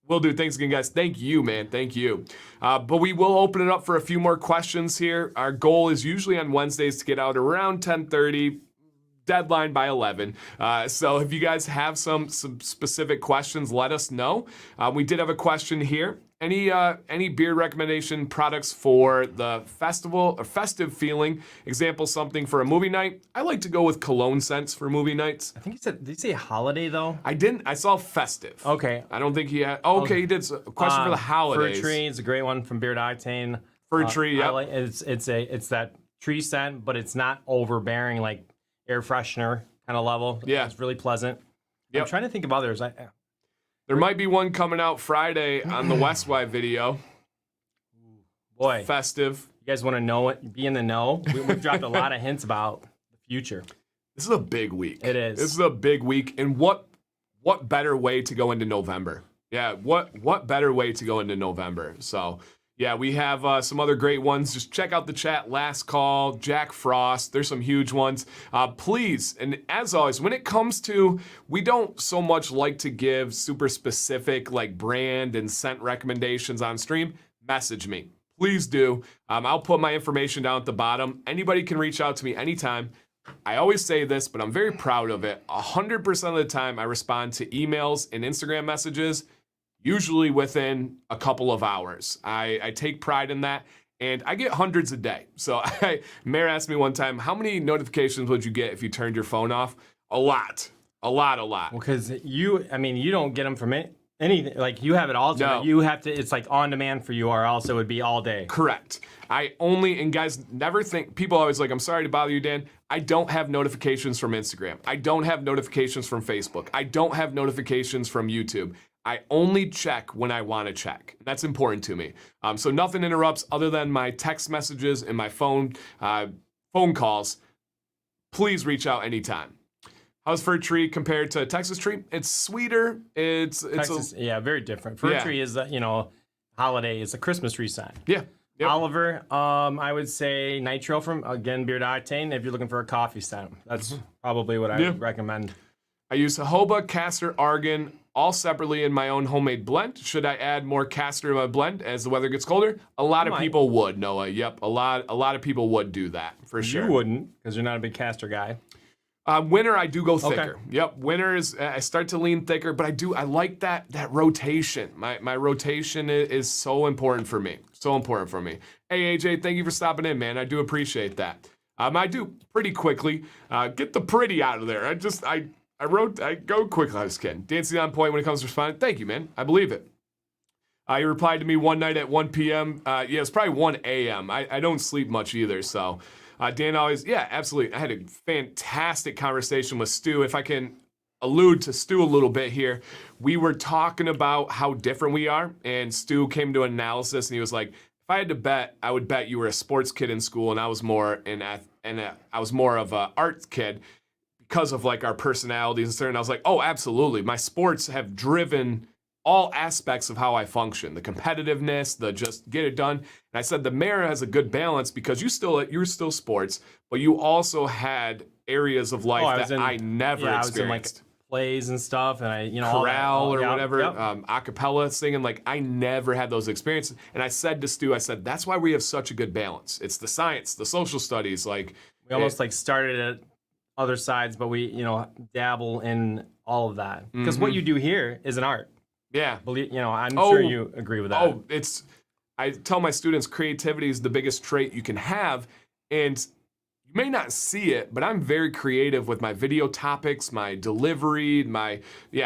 We'll do. Thanks again, guys. Thank you, man. Thank you. But we will open it up for a few more questions here. Our goal is usually on Wednesdays to get out around 10:30. Deadline by 11. So if you guys have some specific questions, let us know. We did have a question here. Any beard recommendation products for the festival or festive feeling? Example, something for a movie night. I like to go with cologne scents for movie nights. I think he said, did he say holiday though? I didn't. I saw festive. Okay. I don't think he had. Oh, okay, he did a question for the holidays. Fir Tree is a great one from Beard Octane. Fir Tree, yeah. It's that tree scent, but it's not overbearing like air freshener kind of level. Yeah. It's really pleasant. Yep. I'm trying to think of others. There might be one coming out Friday on the Westwide video. Boy. Festive. You guys want to know it? Be in the know? We've dropped a lot of hints about the future. This is a big week. It is. This is a big week. And what better way to go into November? Yeah, what better way to go into November? So, yeah, we have some other great ones. Just check out the chat. Last Call, Jack Frost. There's some huge ones. Please, and as always, when it comes to, we don't so much like to give super specific like brand and scent recommendations on stream. Message me. Please do. I'll put my information down at the bottom. Anybody can reach out to me anytime. I always say this, but I'm very proud of it. 100% of the time, I respond to emails and Instagram messages, usually within a couple of hours. I take pride in that, and I get hundreds a day. So Mayor asked me one time, how many notifications would you get if you turned your phone off? A lot. Well, because you don't get them from anything. Like you have it all. No. You have to. It's like on demand for you, or else it would be all day. Correct. And guys, never think, people always like, I'm sorry to bother you, Dan. I don't have notifications from Instagram. I don't have notifications from Facebook. I don't have notifications from YouTube. I only check when I want to check. That's important to me. So nothing interrupts other than my text messages and my phone calls. Please reach out anytime. How's fir tree compared to Texas tree? It's sweeter. Texas, very different. Fir tree is holiday. It's a Christmas tree sign. Yeah. Yep. Oliver, I would say Nitro from Beard Octane. If you're looking for a coffee scent, that's probably what I would recommend. I use jojoba, castor, argan, all separately in my own homemade blend. Should I add more castor in my blend as the weather gets colder? A lot of people would, Noah. Yep, a lot of people would do that for sure. You wouldn't, because you're not a big castor guy. Winter, I do go thicker. Okay. Yep, winter is I start to lean thicker, but I like that rotation. My rotation is so important for me. So important for me. Hey AJ, thank you for stopping in, man. I do appreciate that. I do pretty quickly. Get the pretty out of there. I go quickly. I was kidding. Dancing on point when it comes to responding. Thank you, man. I believe it. He replied to me one night at 1 p.m. It's probably 1 a.m. I don't sleep much either, so. Dan always, absolutely. I had a fantastic conversation with Stu. If I can allude to Stu a little bit here, we were talking about how different we are, and Stu came to an analysis, and he was like, if I had to bet, I would bet you were a sports kid in school, and I was more I was more of an art kid because of like our personalities and certain. I was like, oh, absolutely. My sports have driven all aspects of how I function, the competitiveness, the just get it done. And I said the mayor has a good balance because you're still sports, but you also had areas of life I never experienced. I was in like plays and stuff, and chorale or whatever, a cappella singing. Like I never had those experiences. And I said to Stu, that's why we have such a good balance. It's the science, the social studies. Like we almost started at other sides, but we dabble in all of that because what you do here is an art. Yeah. I'm sure you agree with that. I tell my students creativity is the biggest trait you can have, and you may not see it, but I'm very creative with my video topics, my delivery,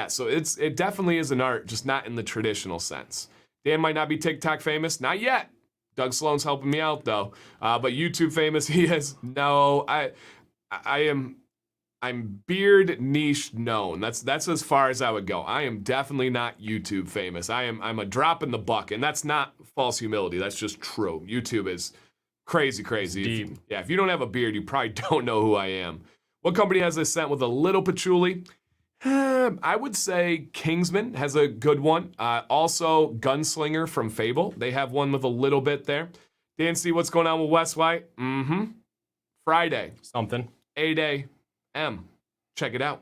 so it definitely is an art, just not in the traditional sense. Dan might not be TikTok famous, not yet. Doug Sloan's helping me out though, but YouTube famous he is. No, I'm beard niche known. That's as far as I would go. I am definitely not YouTube famous. I'm a drop in the bucket, and that's not false humility. That's just true. YouTube is crazy. If you don't have a beard, you probably don't know who I am. What company has this scent with a little patchouli? I would say Kingsman has a good one. Also, Gunslinger from Fable. They have one with a little bit there. Dan, see what's going on with West White? Friday. Something. 8 a.m. Check it out.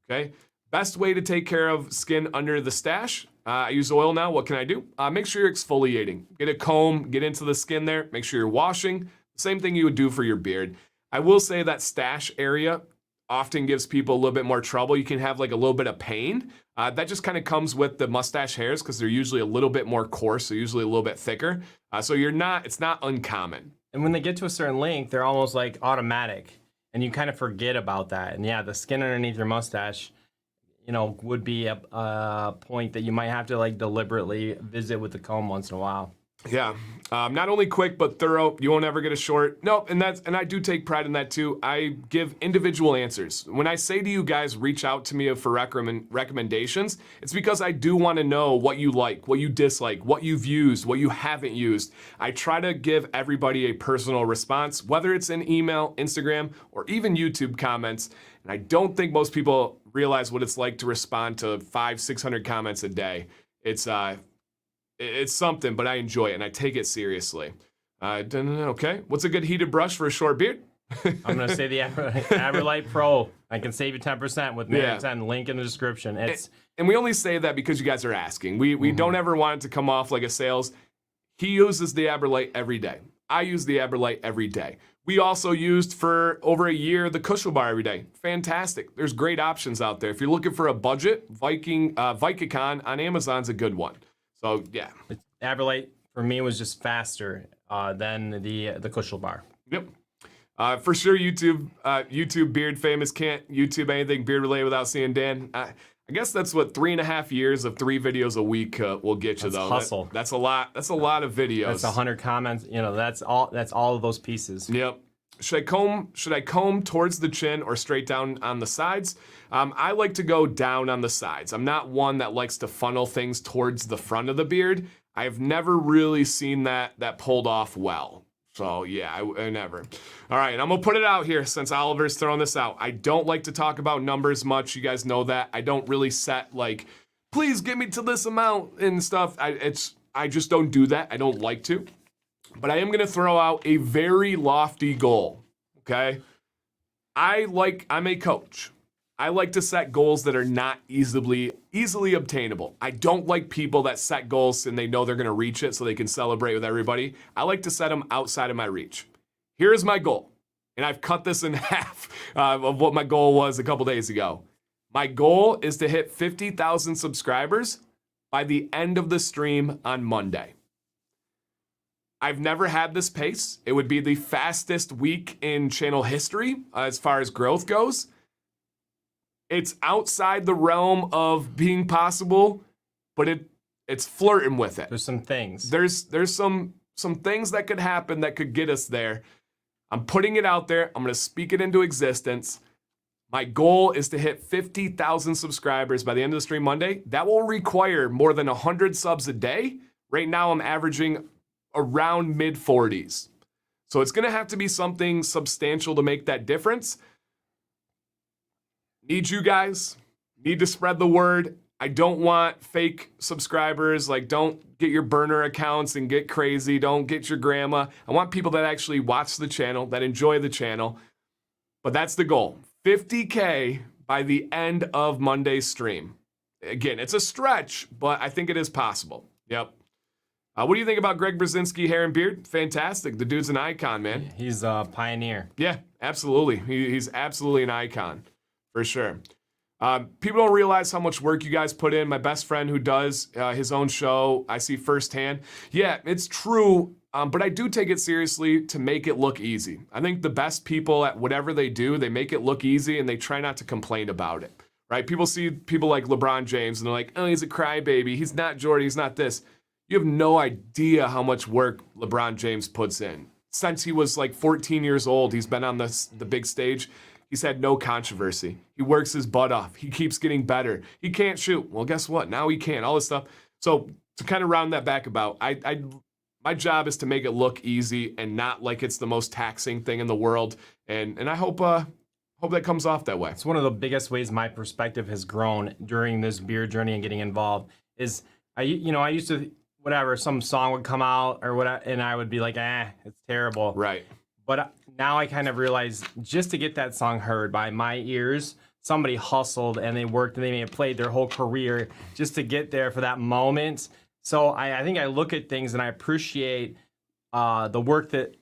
Okay. Best way to take care of skin under the stash. I use oil now. What can I do? Make sure you're exfoliating. Get a comb, get into the skin there. Make sure you're washing. Same thing you would do for your beard. I will say that stash area often gives people a little bit more trouble. You can have like a little bit of pain. That just kind of comes with the mustache hairs because they're usually a little bit more coarse, so usually a little bit thicker. So it's not uncommon. And when they get to a certain length, they're almost like automatic. And you kind of forget about that. And the skin underneath your mustache, would be a point that you might have to like deliberately visit with the comb once in a while. Yeah, not only quick but thorough. You won't ever get a short. Nope, and I do take pride in that too. I give individual answers. When I say to you guys, reach out to me for recommendations, it's because I do want to know what you like, what you dislike, what you've used, what you haven't used. I try to give everybody a personal response, whether it's in email, Instagram, or even YouTube comments. And I don't think most people realize what it's like to respond to 500-600 comments a day. It's something, but I enjoy it and I take it seriously. Okay, what's a good heated brush for a short beard? I'm gonna say the Aberlite Pro. I can save you 10% with Mayor 10. Link in the description. And we only say that because you guys are asking. We don't ever want it to come off like a sales. He uses the Aberlite every day. I use the Aberlite every day. We also used for over a year the Kushel Bar every day. Fantastic. There's great options out there. If you're looking for a budget, Vikicon on Amazon's a good one. So yeah, Aberlite for me was just faster than the Kushel Bar. Yep, for sure. YouTube beard famous can't YouTube anything beard related without seeing Dan. I I guess that's what 3.5 years of 3 videos a week will get you, That's though. hustle. That's a lot. That's a lot of videos. That's 100 comments. You know, that's all of those pieces. Yep. Should I comb towards the chin or straight down on the sides? I like to go down on the sides. I'm not one that likes to funnel things towards the front of the beard. I've never really seen that pulled off well. So yeah, I never. All right, and I'm gonna put it out here since Oliver's throwing this out. I don't like to talk about numbers much. You guys know that. I don't really set like, please get me to this amount and stuff. I just don't do that. I don't like to. But I am going to throw out a very lofty goal, okay? I'm a coach. I like to set goals that are not easily obtainable. I don't like people that set goals and they know they're going to reach it so they can celebrate with everybody. I like to set them outside of my reach. Here's my goal, and I've cut this in half of what my goal was a couple days ago. My goal is to hit 50,000 subscribers by the end of the stream on Monday. I've never had this pace. It would be the fastest week in channel history as far as growth goes. It's outside the realm of being possible, but it's flirting with it. There's some things. There's some things that could happen that could get us there. I'm putting it out there. I'm going to speak it into existence. My goal is to hit 50,000 subscribers by the end of the stream Monday. That will require more than 100 subs a day. Right now, I'm averaging around mid-40s. So it's going to have to be something substantial to make that difference. Need you guys. Need to spread the word. I don't want fake subscribers. Like, don't get your burner accounts and get crazy. Don't get your grandma. I want people that actually watch the channel, that enjoy the channel. But that's the goal. 50K by the end of Monday's stream. Again, it's a stretch, but I think it is possible. Yep. What do you think about Greg Brzezinski, hair and beard? Fantastic. The dude's an icon, man. He's a pioneer. Yeah, absolutely. He's absolutely an icon, for sure. People don't realize how much work you guys put in. My best friend who does his own show, I see firsthand. Yeah, it's true, but I do take it seriously to make it look easy. I think the best people at whatever they do, they make it look easy and they try not to complain about it, right? People see people like LeBron James and they're like, oh, he's a crybaby. He's not Jordan. He's not this. You have no idea how much work LeBron James puts in. Since he was like 14 years old, he's been on the big stage. He's had no controversy. He works his butt off. He keeps getting better. He can't shoot. Well, guess what? Now he can. All this stuff. So to kind of round that back about, my job is to make it look easy and not like it's the most taxing thing in the world. And I hope that comes off that way. It's one of the biggest ways my perspective has grown during this beard journey and getting involved is I used to, whatever, some song would come out or whatever, and I would be like, it's terrible. Right. But now I kind of realize just to get that song heard by my ears, somebody hustled and they worked and they may have played their whole career just to get there for that moment. So I think I look at things and I appreciate the work that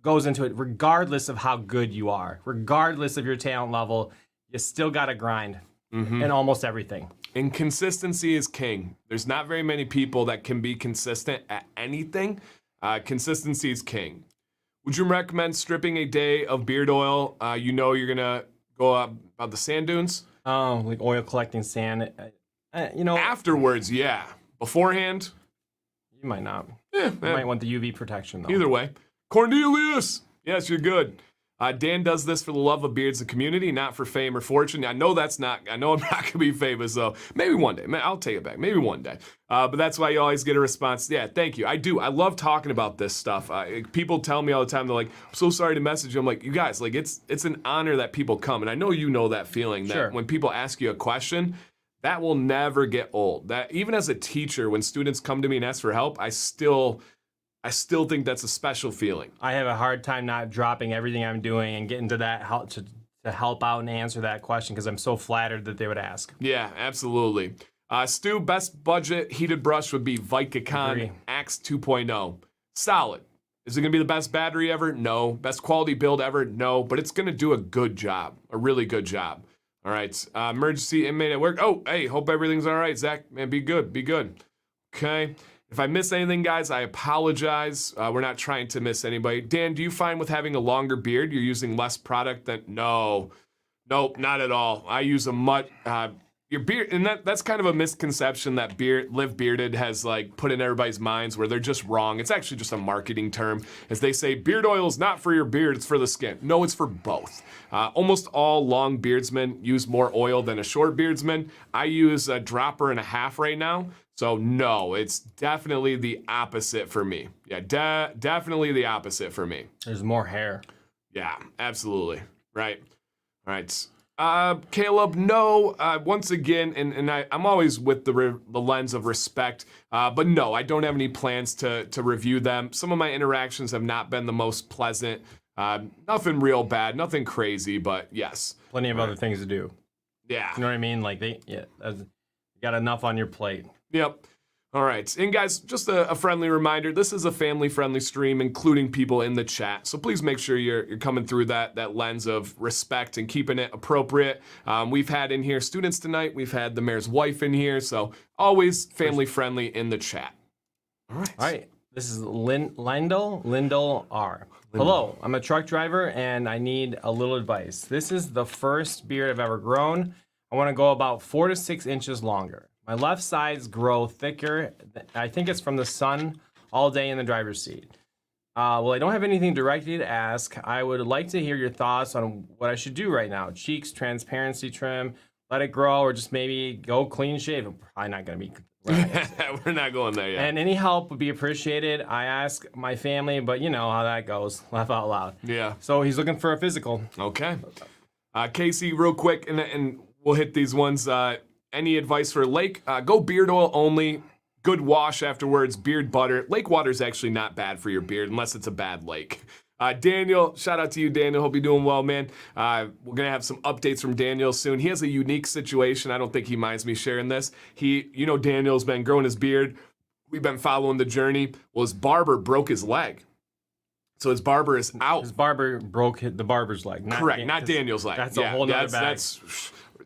goes into it, regardless of how good you are, regardless of your talent level, you still got to grind in almost everything. And consistency is king. There's not very many people that can be consistent at anything. Consistency is king. Would you recommend stripping a day of beard oil? You're going to go up about the sand dunes? Oh, like oil collecting sand. Afterwards, yeah. Beforehand? You might not. Yeah, you might want the UV protection, though. Either way. Cornelius! Yes, you're good. Dan does this for the love of beards and community, not for fame or fortune. I know I'm not going to be famous, though. Maybe one day. I'll take it back. Maybe one day. But that's why you always get a response. Yeah, thank you. I do. I love talking about this stuff. People tell me all the time, they're like, I'm so sorry to message you. I'm like, you guys, like, it's an honor that people come. And I know you know that feeling that when people ask you a question, that will never get old. That even as a teacher, when students come to me and ask for help, I still think that's a special feeling. I have a hard time not dropping everything I'm doing and getting to that to help out and answer that question because I'm so flattered that they would ask. Yeah, absolutely. Stu, best budget heated brush would be Vicacon Axe 2.0. Solid. Is it going to be the best battery ever? No. Best quality build ever? No. But it's going to do a good job, a really good job. All right. Emergency inmate at work. Oh, hey, hope everything's all right, Zach. Man, be good. Be good. Okay. If I miss anything, guys, I apologize. We're not trying to miss anybody. Dan, do you find with having a longer beard, you're using less product than... No. Nope, not at all. I use a much... your beard, and that's kind of a misconception that live bearded has like put in everybody's minds where they're just wrong. It's actually just a marketing term, as they say beard oil is not for your beard, it's for the skin. No, it's for both. Almost all long beardsmen use more oil than a short beardsman. I use a dropper and a half right now. So no, it's definitely the opposite for me. Yeah, definitely the opposite for me. There's more hair. Yeah, absolutely. Right. All right. Caleb, no. Once again, and I'm always with the lens of respect, but no, I don't have any plans to review them. Some of my interactions have not been the most pleasant. Nothing real bad, nothing crazy, but yes. Plenty of other things to do. Yeah. You know what I mean? Like you got enough on your plate. Yep. All right. And guys, just a friendly reminder, this is a family-friendly stream, including people in the chat. So please make sure you're coming through that lens of respect and keeping it appropriate. We've had in here students tonight. We've had the mayor's wife in here. So always family-friendly in the chat. All right. All right. This is Lindell R. Hello, I'm a truck driver and I need a little advice. This is the first beard I've ever grown. I want to go about 4 to 6 inches longer. My left sides grow thicker. I think it's from the sun all day in the driver's seat. Well, I don't have anything directly to ask. I would like to hear your thoughts on what I should do right now. Cheeks, transparency trim, let it grow, or just maybe go clean shave. I'm probably not going to be right. We're not going there yet. And any help would be appreciated. I ask my family, but you know how that goes. Laugh out loud. Yeah. So he's looking for a physical. Okay. Casey, real quick, and we'll hit these ones. Any advice for lake? Go beard oil only. Good wash afterwards. Beard butter. Lake water is actually not bad for your beard unless it's a bad lake. Daniel, shout out to you, Daniel. Hope you're doing well, man. We're going to have some updates from Daniel soon. He has a unique situation. I don't think he minds me sharing this. Daniel's been growing his beard. We've been following the journey. Well, his barber broke his leg. So his barber is out. His barber broke the barber's leg. Correct, not Daniel's leg. That's a whole nother bag.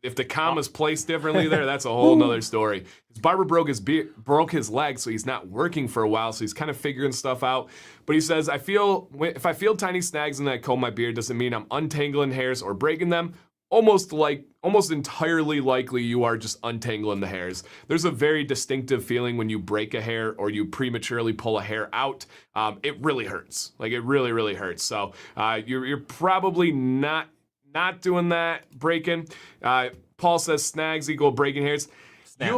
If the comma's placed differently there, that's a whole nother story. His barber broke his leg, so he's not working for a while, so he's kind of figuring stuff out. But he says, if I feel tiny snags and I comb my beard, doesn't mean I'm untangling hairs or breaking them. Almost entirely likely you are just untangling the hairs. There's a very distinctive feeling when you break a hair or you prematurely pull a hair out. It really hurts. Like it really, really hurts. So you're probably not doing that, breaking. Paul says snags equal breaking hairs.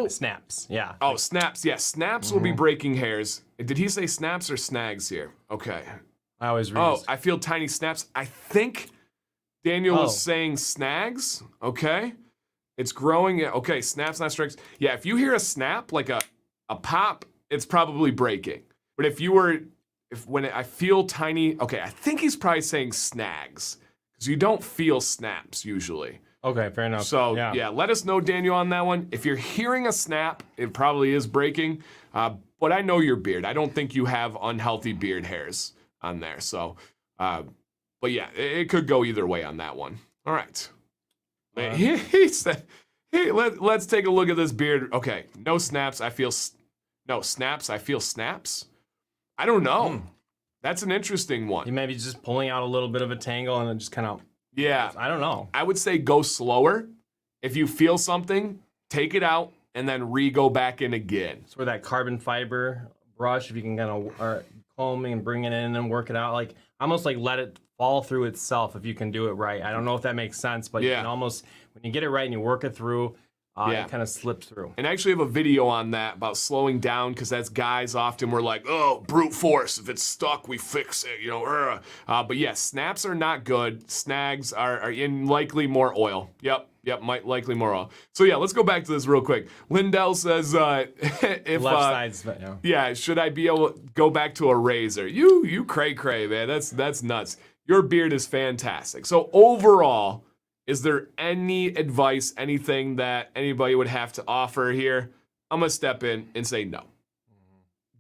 Snaps, yeah. Oh, snaps, yeah. Snaps will be breaking hairs. Did he say snaps or snags here? Okay. I always read. Oh, I feel tiny snaps. I think Daniel was saying snags. Okay. It's growing. Yeah. Okay, snaps, not strikes. Yeah, if you hear a snap, like a pop, it's probably breaking. But when I feel tiny, okay, I think he's probably saying snags. You don't feel snaps usually. Okay, fair enough. So yeah, let us know, Daniel, on that one. If you're hearing a snap, it probably is breaking. But I know your beard. I don't think you have unhealthy beard hairs on there. So, but yeah, it could go either way on that one. All right. He said, "Hey, let's take a look at this beard." Okay, no snaps. No snaps. I feel snaps. I don't know. That's an interesting one. You may be just pulling out a little bit of a tangle and then just kind of... Yeah. I don't know. I would say go slower. If you feel something, take it out and then go back in again. It's where that carbon fiber brush, if you can kind of comb and bring it in and work it out, like almost like let it fall through itself if you can do it right. I don't know if that makes sense, but you can almost, when you get it right and you work it through, it kind of slips through. And I actually have a video on that about slowing down, because as guys often we're like, oh, brute force. If it's stuck, we fix it, But yeah, snaps are not good. Snags are in likely more oil. Yep, likely more oil. So yeah, let's go back to this real quick. Lindell says, if left side's, should I be able to go back to a razor? You cray, man. That's nuts. Your beard is fantastic. So overall, is there any advice, anything that anybody would have to offer here? I'm going to step in and say no.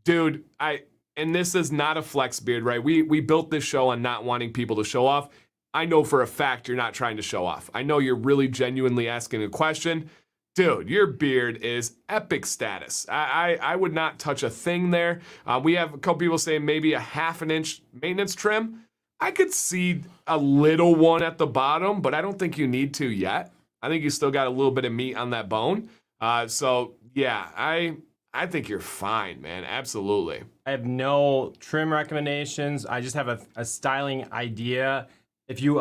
Dude, and this is not a flex beard, right? We built this show on not wanting people to show off. I know for a fact you're not trying to show off. I know you're really genuinely asking a question. Dude, your beard is epic status. I would not touch a thing there. We have a couple people saying maybe a 1/2 inch maintenance trim. I could see a little one at the bottom, but I don't think you need to yet. I think you still got a little bit of meat on that bone. So yeah, I think you're fine, man. Absolutely. I have no trim recommendations. I just have a styling idea. If you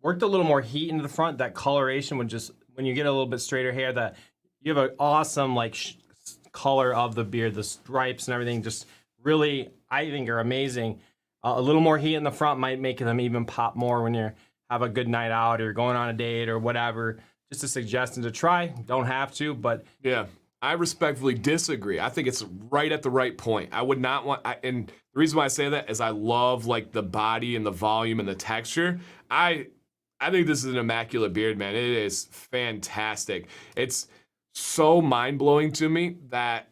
worked a little more heat into the front, that coloration would just, when you get a little bit straighter hair, that you have an awesome like color of the beard, the stripes and everything. Just really, I think, are amazing. A little more heat in the front might make them even pop more when you have a good night out or you're going on a date or whatever. Just a suggestion to try. Don't have to, but yeah. I respectfully disagree. I think it's right at the right point. I would not want, and the reason why I say that is I love like the body and the volume and the texture. I think this is an immaculate beard, man. It is fantastic. It's so mind-blowing to me that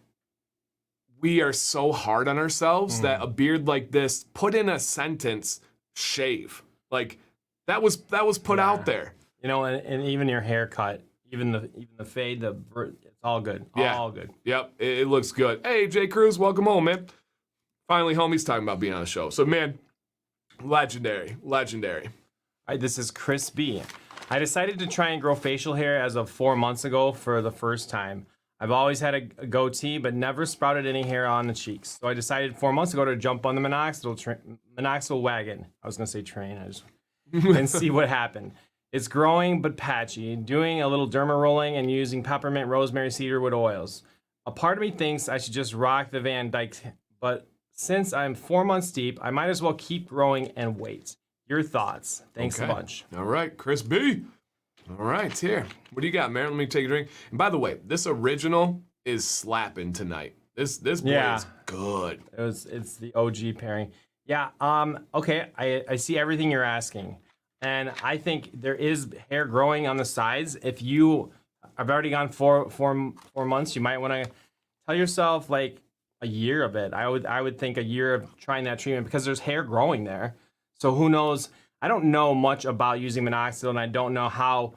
we are so hard on ourselves that a beard like this, put in a sentence, shave. Like that was put out there. You know, and even your haircut, even the fade, it's all good. Yeah. All good. Yep, it looks good. Hey, Jay Cruz, welcome home, man. Finally, homie's talking about being on the show. So, man, legendary. All right, this is Chris B. I decided to try and grow facial hair as of 4 months ago for the first time. I've always had a goatee, but never sprouted any hair on the cheeks. So I decided 4 months ago to jump on the minoxidil wagon. I was going to say train, and see what happened. It's growing but patchy, doing a little derma rolling and using peppermint, rosemary, cedarwood oils. A part of me thinks I should just rock the Van Dyke, but since I'm 4 months deep, I might as well keep growing and wait. Your thoughts. Thanks a bunch. All right, Chris B. All right, here. What do you got, Maren? Let me take a drink. And by the way, this original is slapping tonight. This boy is good. It's the OG pairing. Yeah, okay, I see everything you're asking. And I think there is hair growing on the sides. If you have already gone four months, you might want to tell yourself like a year of it. I would think a year of trying that treatment because there's hair growing there. So who knows? I don't know much about using minoxidil, and I don't know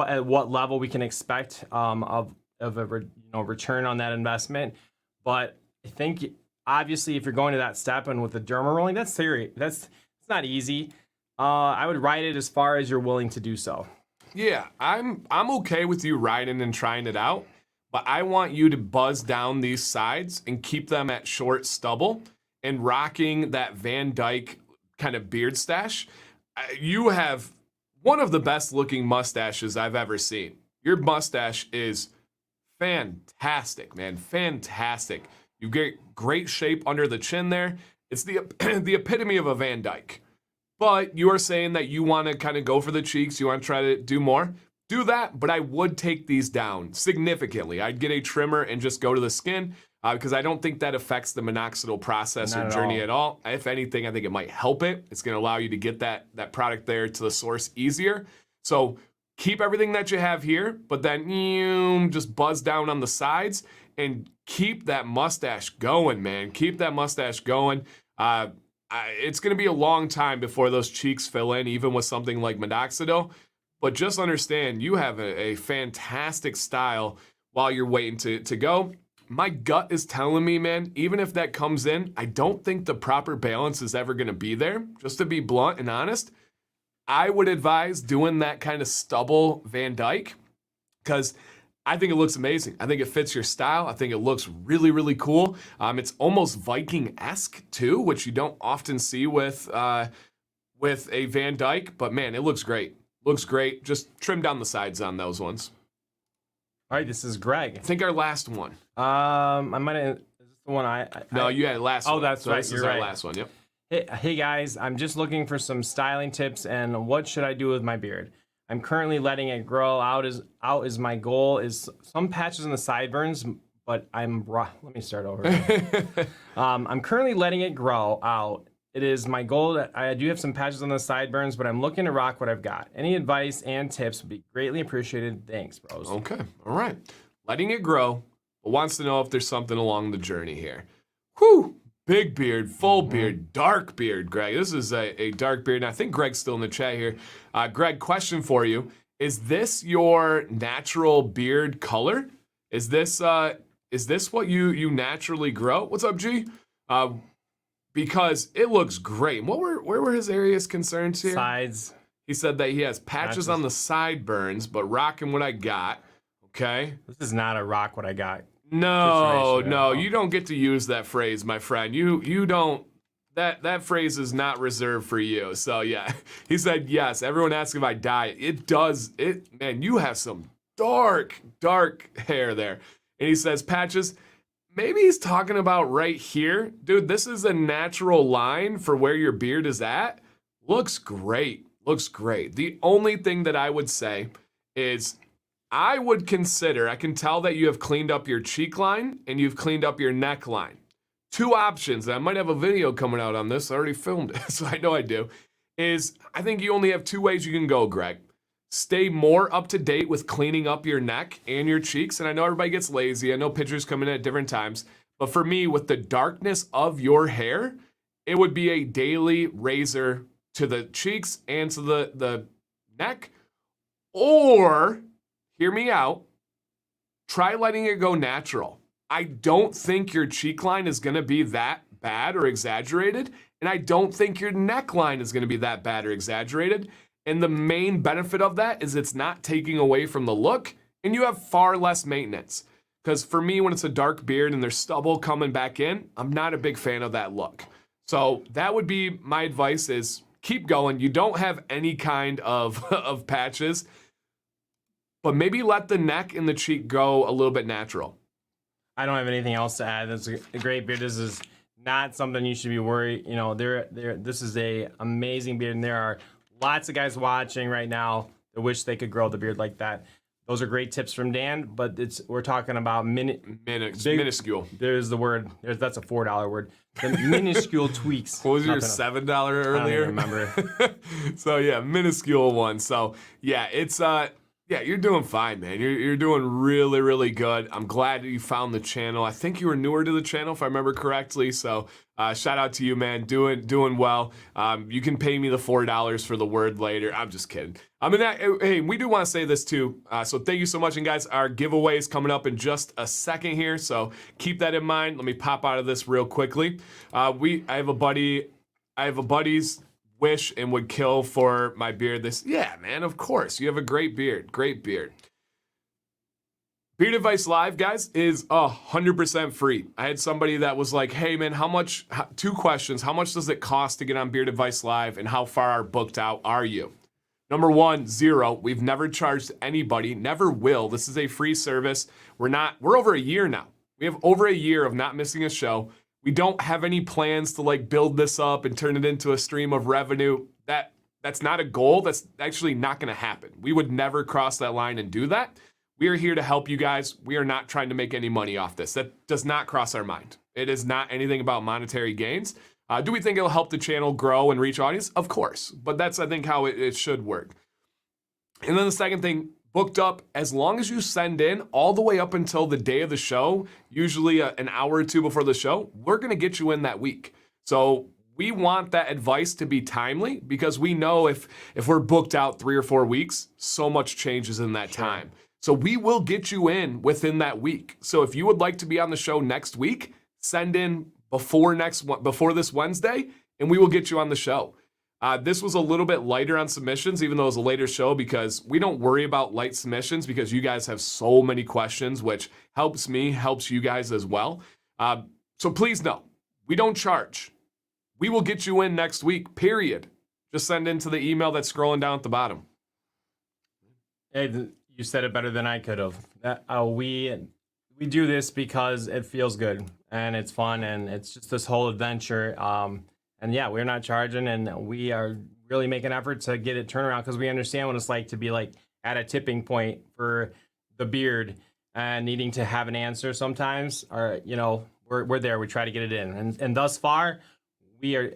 at what level we can expect of a return on that investment. But I think obviously if you're going to that step and with the derma rolling, that's serious. It's not easy. I would ride it as far as you're willing to do so. Yeah, I'm okay with you riding and trying it out, but I want you to buzz down these sides and keep them at short stubble and rocking that Van Dyke kind of beard stash. You have one of the best looking mustaches I've ever seen. Your mustache is fantastic, man. Fantastic. You get great shape under the chin there. It's the epitome of a Van Dyke. But you are saying that you want to kind of go for the cheeks. You want to try to do more. Do that, but I would take these down significantly. I'd get a trimmer and just go to the skin because I don't think that affects the minoxidil process or journey at all. If anything, I think it might help it. It's going to allow you to get that product there to the source easier. So keep everything that you have here, but then just buzz down on the sides and keep that mustache going, man. Keep that mustache going. It's going to be a long time before those cheeks fill in, even with something like minoxidil. But just understand, you have a fantastic style while you're waiting to go. My gut is telling me, man, even if that comes in, I don't think the proper balance is ever going to be there. Just to be blunt and honest, I would advise doing that kind of stubble Van Dyke because I think it looks amazing. I think it fits your style. I think it looks really, really cool. It's almost Viking-esque too, which you don't often see with a Van Dyke. But man, it looks great. Looks great. Just trim down the sides on those ones. All right, this is Greg. I think our last one. I might have. Is this the one No, you had last one. Oh, that's right. This is our last one. Yep. Hey guys, I'm just looking for some styling tips and what should I do with my beard? I'm currently letting it grow out as my goal is some patches in the sideburns, but let me start over. I'm currently letting it grow out. It is my goal that I do have some patches on the sideburns, but I'm looking to rock what I've got. Any advice and tips would be greatly appreciated. Thanks, bros. Okay. All right. Letting it grow, but wants to know if there's something along the journey here. Whew. Big beard, full beard, dark beard, Greg. This is a dark beard. And I think Greg's still in the chat here. Greg, question for you. Is this your natural beard color? Is this what you naturally grow? What's up, G? Because it looks great. Where were his areas concerned here? Sides. He said that he has patches on the sideburns, but rocking what I got. Okay. This is not a rock what I got. No, situation. no, Oh. you don't get to use that phrase, my friend. You don't. That phrase is not reserved for you. So yeah, he said yes. Everyone asks if I dye. It does. Man, you have some dark hair there. And he says patches. Maybe he's talking about right here, dude. This is a natural line for where your beard is at. Looks great. Looks great. The only thing that I would say is I would consider, I can tell that you have cleaned up your cheek line and you've cleaned up your neckline. Two options, and I might have a video coming out on this. I already filmed it, so I know I do, is I think you only have two ways you can go, Greg. Stay more up to date with cleaning up your neck and your cheeks. And I know everybody gets lazy. I know pictures come in at different times. But for me, with the darkness of your hair, it would be a daily razor to the cheeks and to the neck. Or, hear me out, try letting it go natural. I don't think your cheek line is going to be that bad or exaggerated. And I don't think your neckline is going to be that bad or exaggerated. And the main benefit of that is it's not taking away from the look and you have far less maintenance. Because for me, when it's a dark beard and there's stubble coming back in, I'm not a big fan of that look. So that would be my advice is keep going. You don't have any kind of, of patches, but maybe let the neck and the cheek go a little bit natural. I don't have anything else to add. That's a great beard. This is not something you should be worried. You know, this is a amazing beard, and there are lots of guys watching right now that wish they could grow the beard like that. Those are great tips from Dan, but we're talking about minuscule. There's the word. That's a $4 word. The minuscule tweaks. What was your $7 earlier? I don't remember. So yeah, minuscule one. So yeah, it's yeah, you're doing fine, man. You're doing really, really good. I'm glad that you found the channel. I think you were newer to the channel, if I remember correctly. So shout out to you, man. Doing well. You can pay me the $4 for the word later. I'm just kidding. Hey, we do want to say this too. So thank you so much. And guys, our giveaway is coming up in just a second here. So keep that in mind. Let me pop out of this real quickly. I have a buddy's wish and would kill for my beard. Yeah, man, of course. You have a great beard. Great beard. Beard Advice Live, guys, is 100% free. I had somebody that was like, hey, man, two questions. How much does it cost to get on Beard Advice Live, and how far booked out are you? Number one, 0. We've never charged anybody, never will. This is a free service. We're over a year now. We have over a year of not missing a show. We don't have any plans to like build this up and turn it into a stream of revenue. That's not a goal. That's actually not going to happen. We would never cross that line and do that. We are here to help you guys. We are not trying to make any money off this. That does not cross our mind. It is not anything about monetary gains. Do we think it'll help the channel grow and reach audience? Of course. But that's, I think, how it should work. And then the second thing, booked up, as long as you send in all the way up until the day of the show, usually an hour or two before the show, we're going to get you in that week. So we want that advice to be timely because we know if we're booked out 3 or 4 weeks, so much changes in that time. So we will get you in within that week. So if you would like to be on the show next week, send in before this Wednesday, and we will get you on the show. This was a little bit lighter on submissions, even though it was a later show, because we don't worry about light submissions because you guys have so many questions, which helps me, helps you guys as well. So please know, we don't charge. We will get you in next week, period. Just send in to the email that's scrolling down at the bottom. Hey, you said it better than I could have. We do this because it feels good and it's fun and it's just this whole adventure. And yeah, we're not charging, and we are really making an effort to get it turned around because we understand what it's like to be like at a tipping point for the beard and needing to have an answer sometimes. Or we're there. We try to get it in, and thus far, we are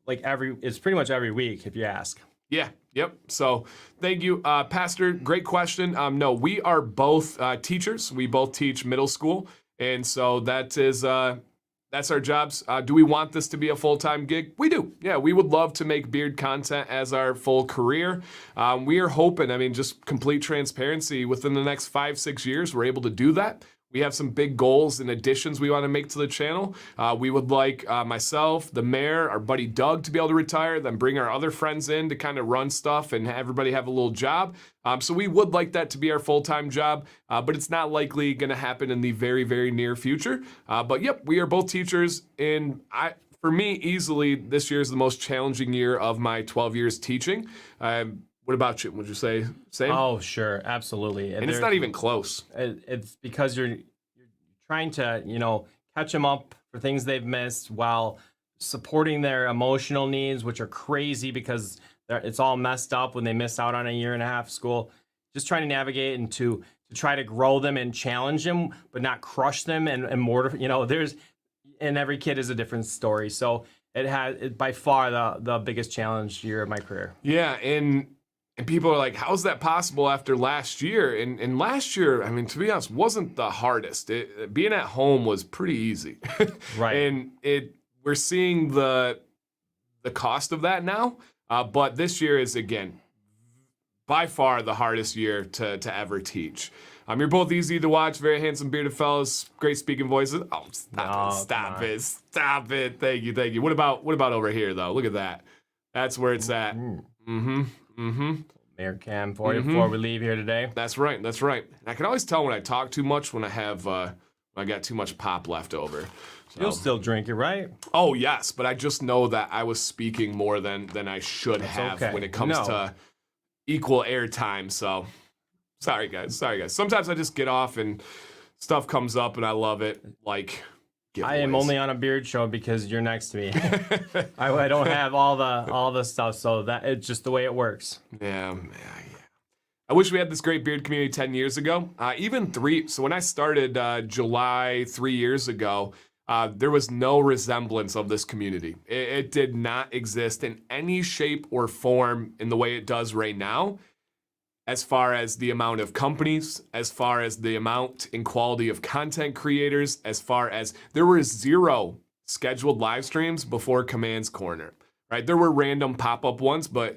like it's pretty much every week if you ask. Yeah. Yep. So thank you, Pastor. Great question. No, we are both teachers. We both teach middle school, and so that's our jobs. Do we want this to be a full-time gig? We do. Yeah, we would love to make beard content as our full career. We are hoping, just complete transparency, within the next 5-6 years, we're able to do that. we have some big goals and additions we want to make to the channel. We would like myself, the mayor, our buddy Doug to be able to retire, then bring our other friends in to kind of run stuff and everybody have a little job. So we would like that to be our full-time job, but it's not likely going to happen in the very, very near future. But yep, we are both teachers, and for me, easily, this year is the most challenging year of my 12 years teaching. What about you? Would you say same? Oh, sure, absolutely. And it's not even close. It's because you're trying to, catch them up for things they've missed while supporting their emotional needs, which are crazy because it's all messed up when they miss out on a year and a half of school. Just trying to navigate and to try to grow them and challenge them, but not crush them and mortify. And every kid is a different story. So it by far the biggest challenge year of my career. Yeah, and people are like, how's that possible after last year? And last year, I mean, to be honest, wasn't the hardest. Being at home was pretty easy. Right. And we're seeing the cost of that now. But this year is, again, by far the hardest year to ever teach. You're both easy to watch, very handsome bearded fellas, great speaking voices. Oh, stop it. Thank you. What about over here though? Look at that. That's where it's at. Mayor Cam 4 before we leave here today. That's right. And I can always tell when I talk too much when I got too much pop left over. So. You'll still drink it, right? Oh yes, but I just know that I was speaking more than I should have when it comes to equal airtime. So. Sorry guys. Sometimes I just get off and stuff comes up and I love it. Like giveaways. I am only on a beard show because you're next to me. I don't have all the stuff, so that it's just the way it works. Yeah. I wish we had this great beard community 10 years ago. So when I started July 3 years ago, there was no resemblance of this community. It did not exist in any shape or form in the way it does right now. As far as the amount of companies, as far as the amount and quality of content creators, as far as there were 0 scheduled live streams before Command's Corner, right? There were random pop-up ones, but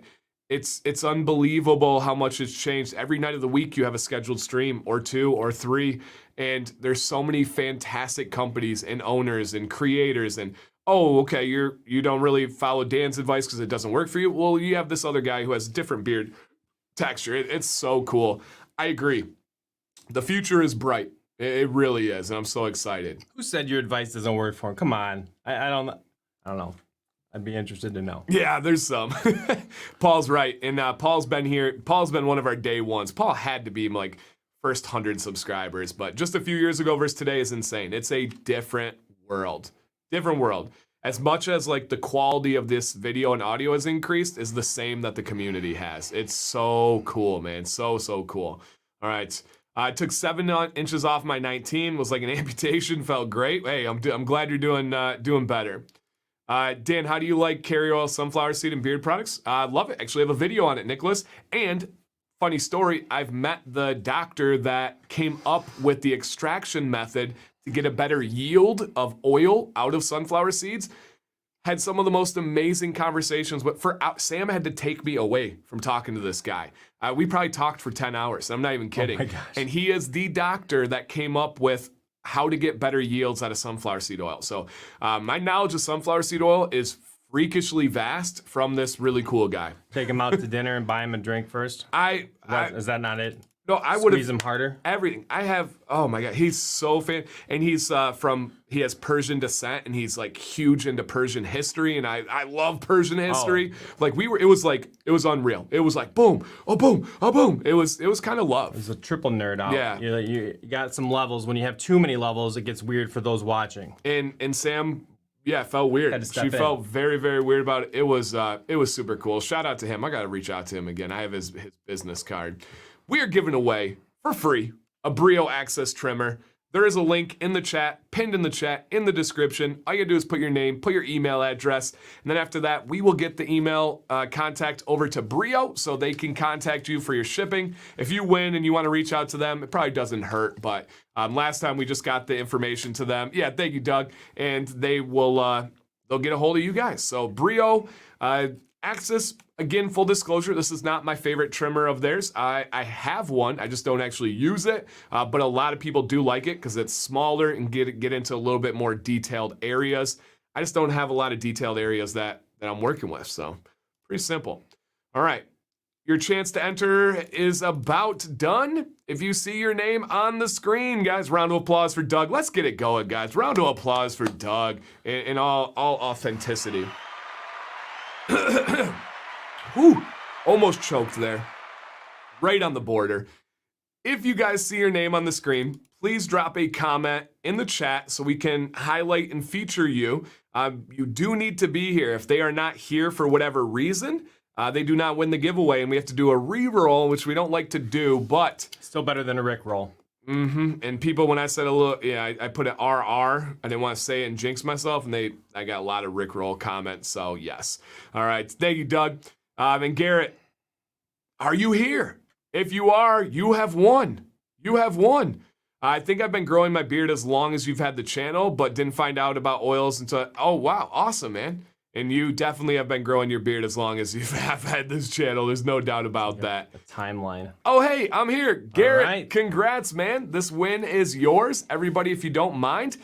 it's unbelievable how much it's changed. Every night of the week you have a scheduled stream or 2 or 3, and there's so many fantastic companies and owners and creators and oh, okay, you don't really follow Dan's advice because it doesn't work for you. Well, you have this other guy who has a different beard texture. It's so cool. I agree. The future is bright. It really is, and I'm so excited. Who said your advice doesn't work for him? Come on. I don't know. I'd be interested to know. Yeah, there's some. Paul's right, and Paul's been here. Paul's been one of our day ones. Paul had to be like first 100 subscribers, but just a few years ago versus today is insane. It's a different world. As much as like the quality of this video and audio has increased is the same that the community has. It's so cool, man. So cool. All right. I took 7 inches off my 19, was like an amputation, felt great. Hey, I'm glad you're doing better. Dan, how do you like carrier oil, sunflower seed, and beard products? Love it. Actually, I have a video on it, Nicholas. And funny story, I've met the doctor that came up with the extraction method to get a better yield of oil out of sunflower seeds. Had some of the most amazing conversations, but Sam had to take me away from talking to this guy. We probably talked for 10 hours. I'm not even kidding. Oh my gosh. And he is the doctor that came up with how to get better yields out of sunflower seed oil. So my knowledge of sunflower seed oil is freakishly vast from this really cool guy. Take him out to dinner and buy him a drink first? Is that not it? No, I would squeeze him harder. Everything. I have. Oh my God, he's so and he's he has Persian descent, and he's like huge into Persian history, and I love Persian history. Like it was unreal. It was like boom, oh boom, oh boom. It was kind of love. It's a triple nerd out. Yeah, you got some levels. When you have too many levels, it gets weird for those watching. And Sam. Yeah, it felt weird. She felt very, very weird about it. It was super cool. Shout out to him. I got to reach out to him again. I have his business card. We are giving away for free a Brio Access trimmer. There is a link in the chat, pinned in the chat, in the description. All you gotta do is put your name, put your email address, and then after that, we will get the email contact over to Brio so they can contact you for your shipping. If you win and you wanna reach out to them, it probably doesn't hurt, but last time we just got the information to them. Yeah, thank you, Doug. And they will, they'll get a hold of you guys. So Brio, Axis, again, full disclosure, this is not my favorite trimmer of theirs. I have one, I just don't actually use it, but a lot of people do like it because it's smaller and get into a little bit more detailed areas. I just don't have a lot of detailed areas that I'm working with, so pretty simple. All right, your chance to enter is about done. If you see your name on the screen, guys, round of applause for Doug. Let's get it going, guys. Round of applause for Doug in all authenticity. Whew, almost choked there. Right on the border. If you guys see your name on the screen, please drop a comment in the chat so we can highlight and feature you. You do need to be here. If they are not here for whatever reason, they do not win the giveaway, and we have to do a re-roll, which we don't like to do, but... Still better than a Rick roll. And people, when I said a little, I put an RR. I didn't want to say it and jinx myself, and I got a lot of Rickroll comments, so yes. All right, thank you, Doug. And Garrett, are you here? If you are, you have won. You have won. I think I've been growing my beard as long as you've had the channel, but didn't find out about oils until, oh, wow, awesome, man. And you definitely have been growing your beard as long as you have had this channel. There's no doubt about that. The timeline. Oh, hey, I'm here. Garrett, right. Congrats, man. This win is yours. Everybody, if you don't mind,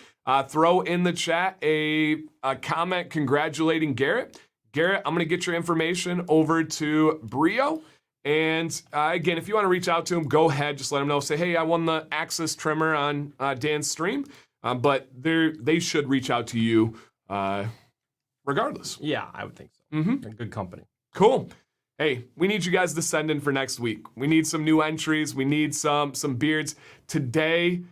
throw in the chat a comment congratulating Garrett. Garrett, I'm going to get your information over to Brio. And again, if you want to reach out to him, go ahead. Just let him know. Say, hey, I won the Axis trimmer on Dan's stream. But they should reach out to you regardless. Yeah, I would think so. A good company. Cool. Hey, we need you guys to send in for next week. We need some new entries. We need some beards. Today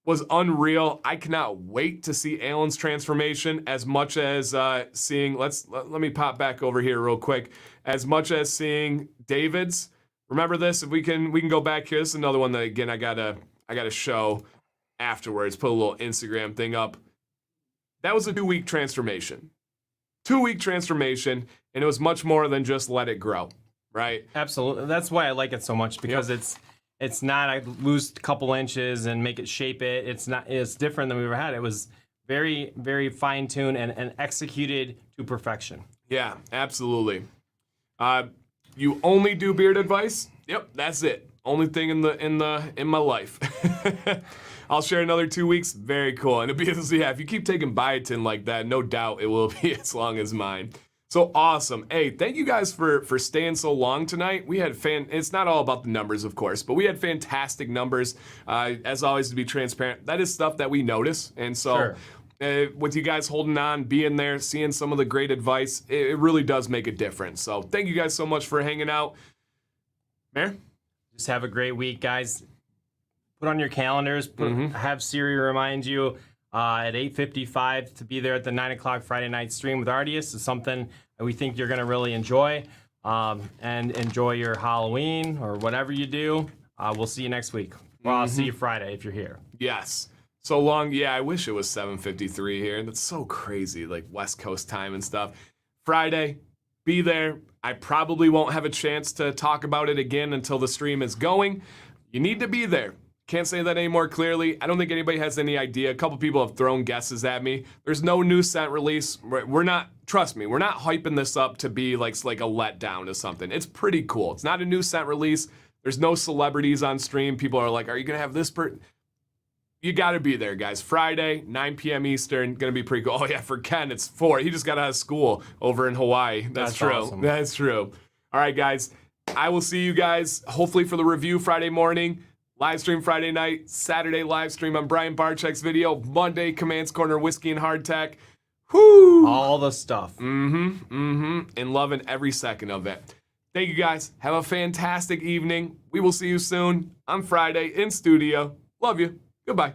was unreal. I cannot wait to see Alan's transformation as much as seeing, let me pop back over here real quick. As much as seeing David's. Remember this, if we can go back here. This is another one that, again, I gotta show afterwards. Put a little Instagram thing up. That was a 2-week transformation. 2-week transformation, and it was much more than just let it grow, right? Absolutely. That's why I like it so much, because it's not I lose a couple inches and make it shape it. It's different than we ever had. It was very, very fine-tuned and executed to perfection. Yeah, absolutely. You only do beard advice? Yep, that's it. Only thing in my life. I'll share another 2 weeks. Very cool. And if you keep taking biotin like that, no doubt it will be as long as mine. So awesome. Hey, thank you guys for staying so long tonight. We had it's not all about the numbers, of course, but we had fantastic numbers. As always, to be transparent, that is stuff that we notice. And so with you guys holding on, being there, seeing some of the great advice, it really does make a difference. So thank you guys so much for hanging out. Mayor? Just have a great week, guys. Put on your calendars. Have Siri remind you at 8:55 to be there at the 9 o'clock Friday night stream with Artius. Is something that we think you're going to really enjoy. And enjoy your Halloween or whatever you do. We'll see you next week. Well, I'll see you Friday if you're here. Yes. So long. Yeah, I wish it was 7:53 here. That's so crazy, like West Coast time and stuff. Friday, be there. I probably won't have a chance to talk about it again until the stream is going. You need to be there. Can't say that any more clearly. I don't think anybody has any idea. A couple people have thrown guesses at me. There's no new scent release. We're not, trust me, we're not hyping this up to be like a letdown or something. It's pretty cool. It's not a new scent release. There's no celebrities on stream. People are like, are you going to have this You got to be there, guys. Friday, 9 p.m. Eastern. Going to be pretty cool. Oh, yeah, for Ken, it's 4. He just got out of school over in Hawaii. That's true. Awesome. That's true. All right, guys. I will see you guys hopefully for the review Friday morning. Live stream Friday night, Saturday live stream on Brian Barczyk's video, Monday Commands Corner Whiskey and Hardtack. Whoo! All the stuff. And loving every second of it. Thank you guys. Have a fantastic evening. We will see you soon on Friday in studio. Love you. Goodbye.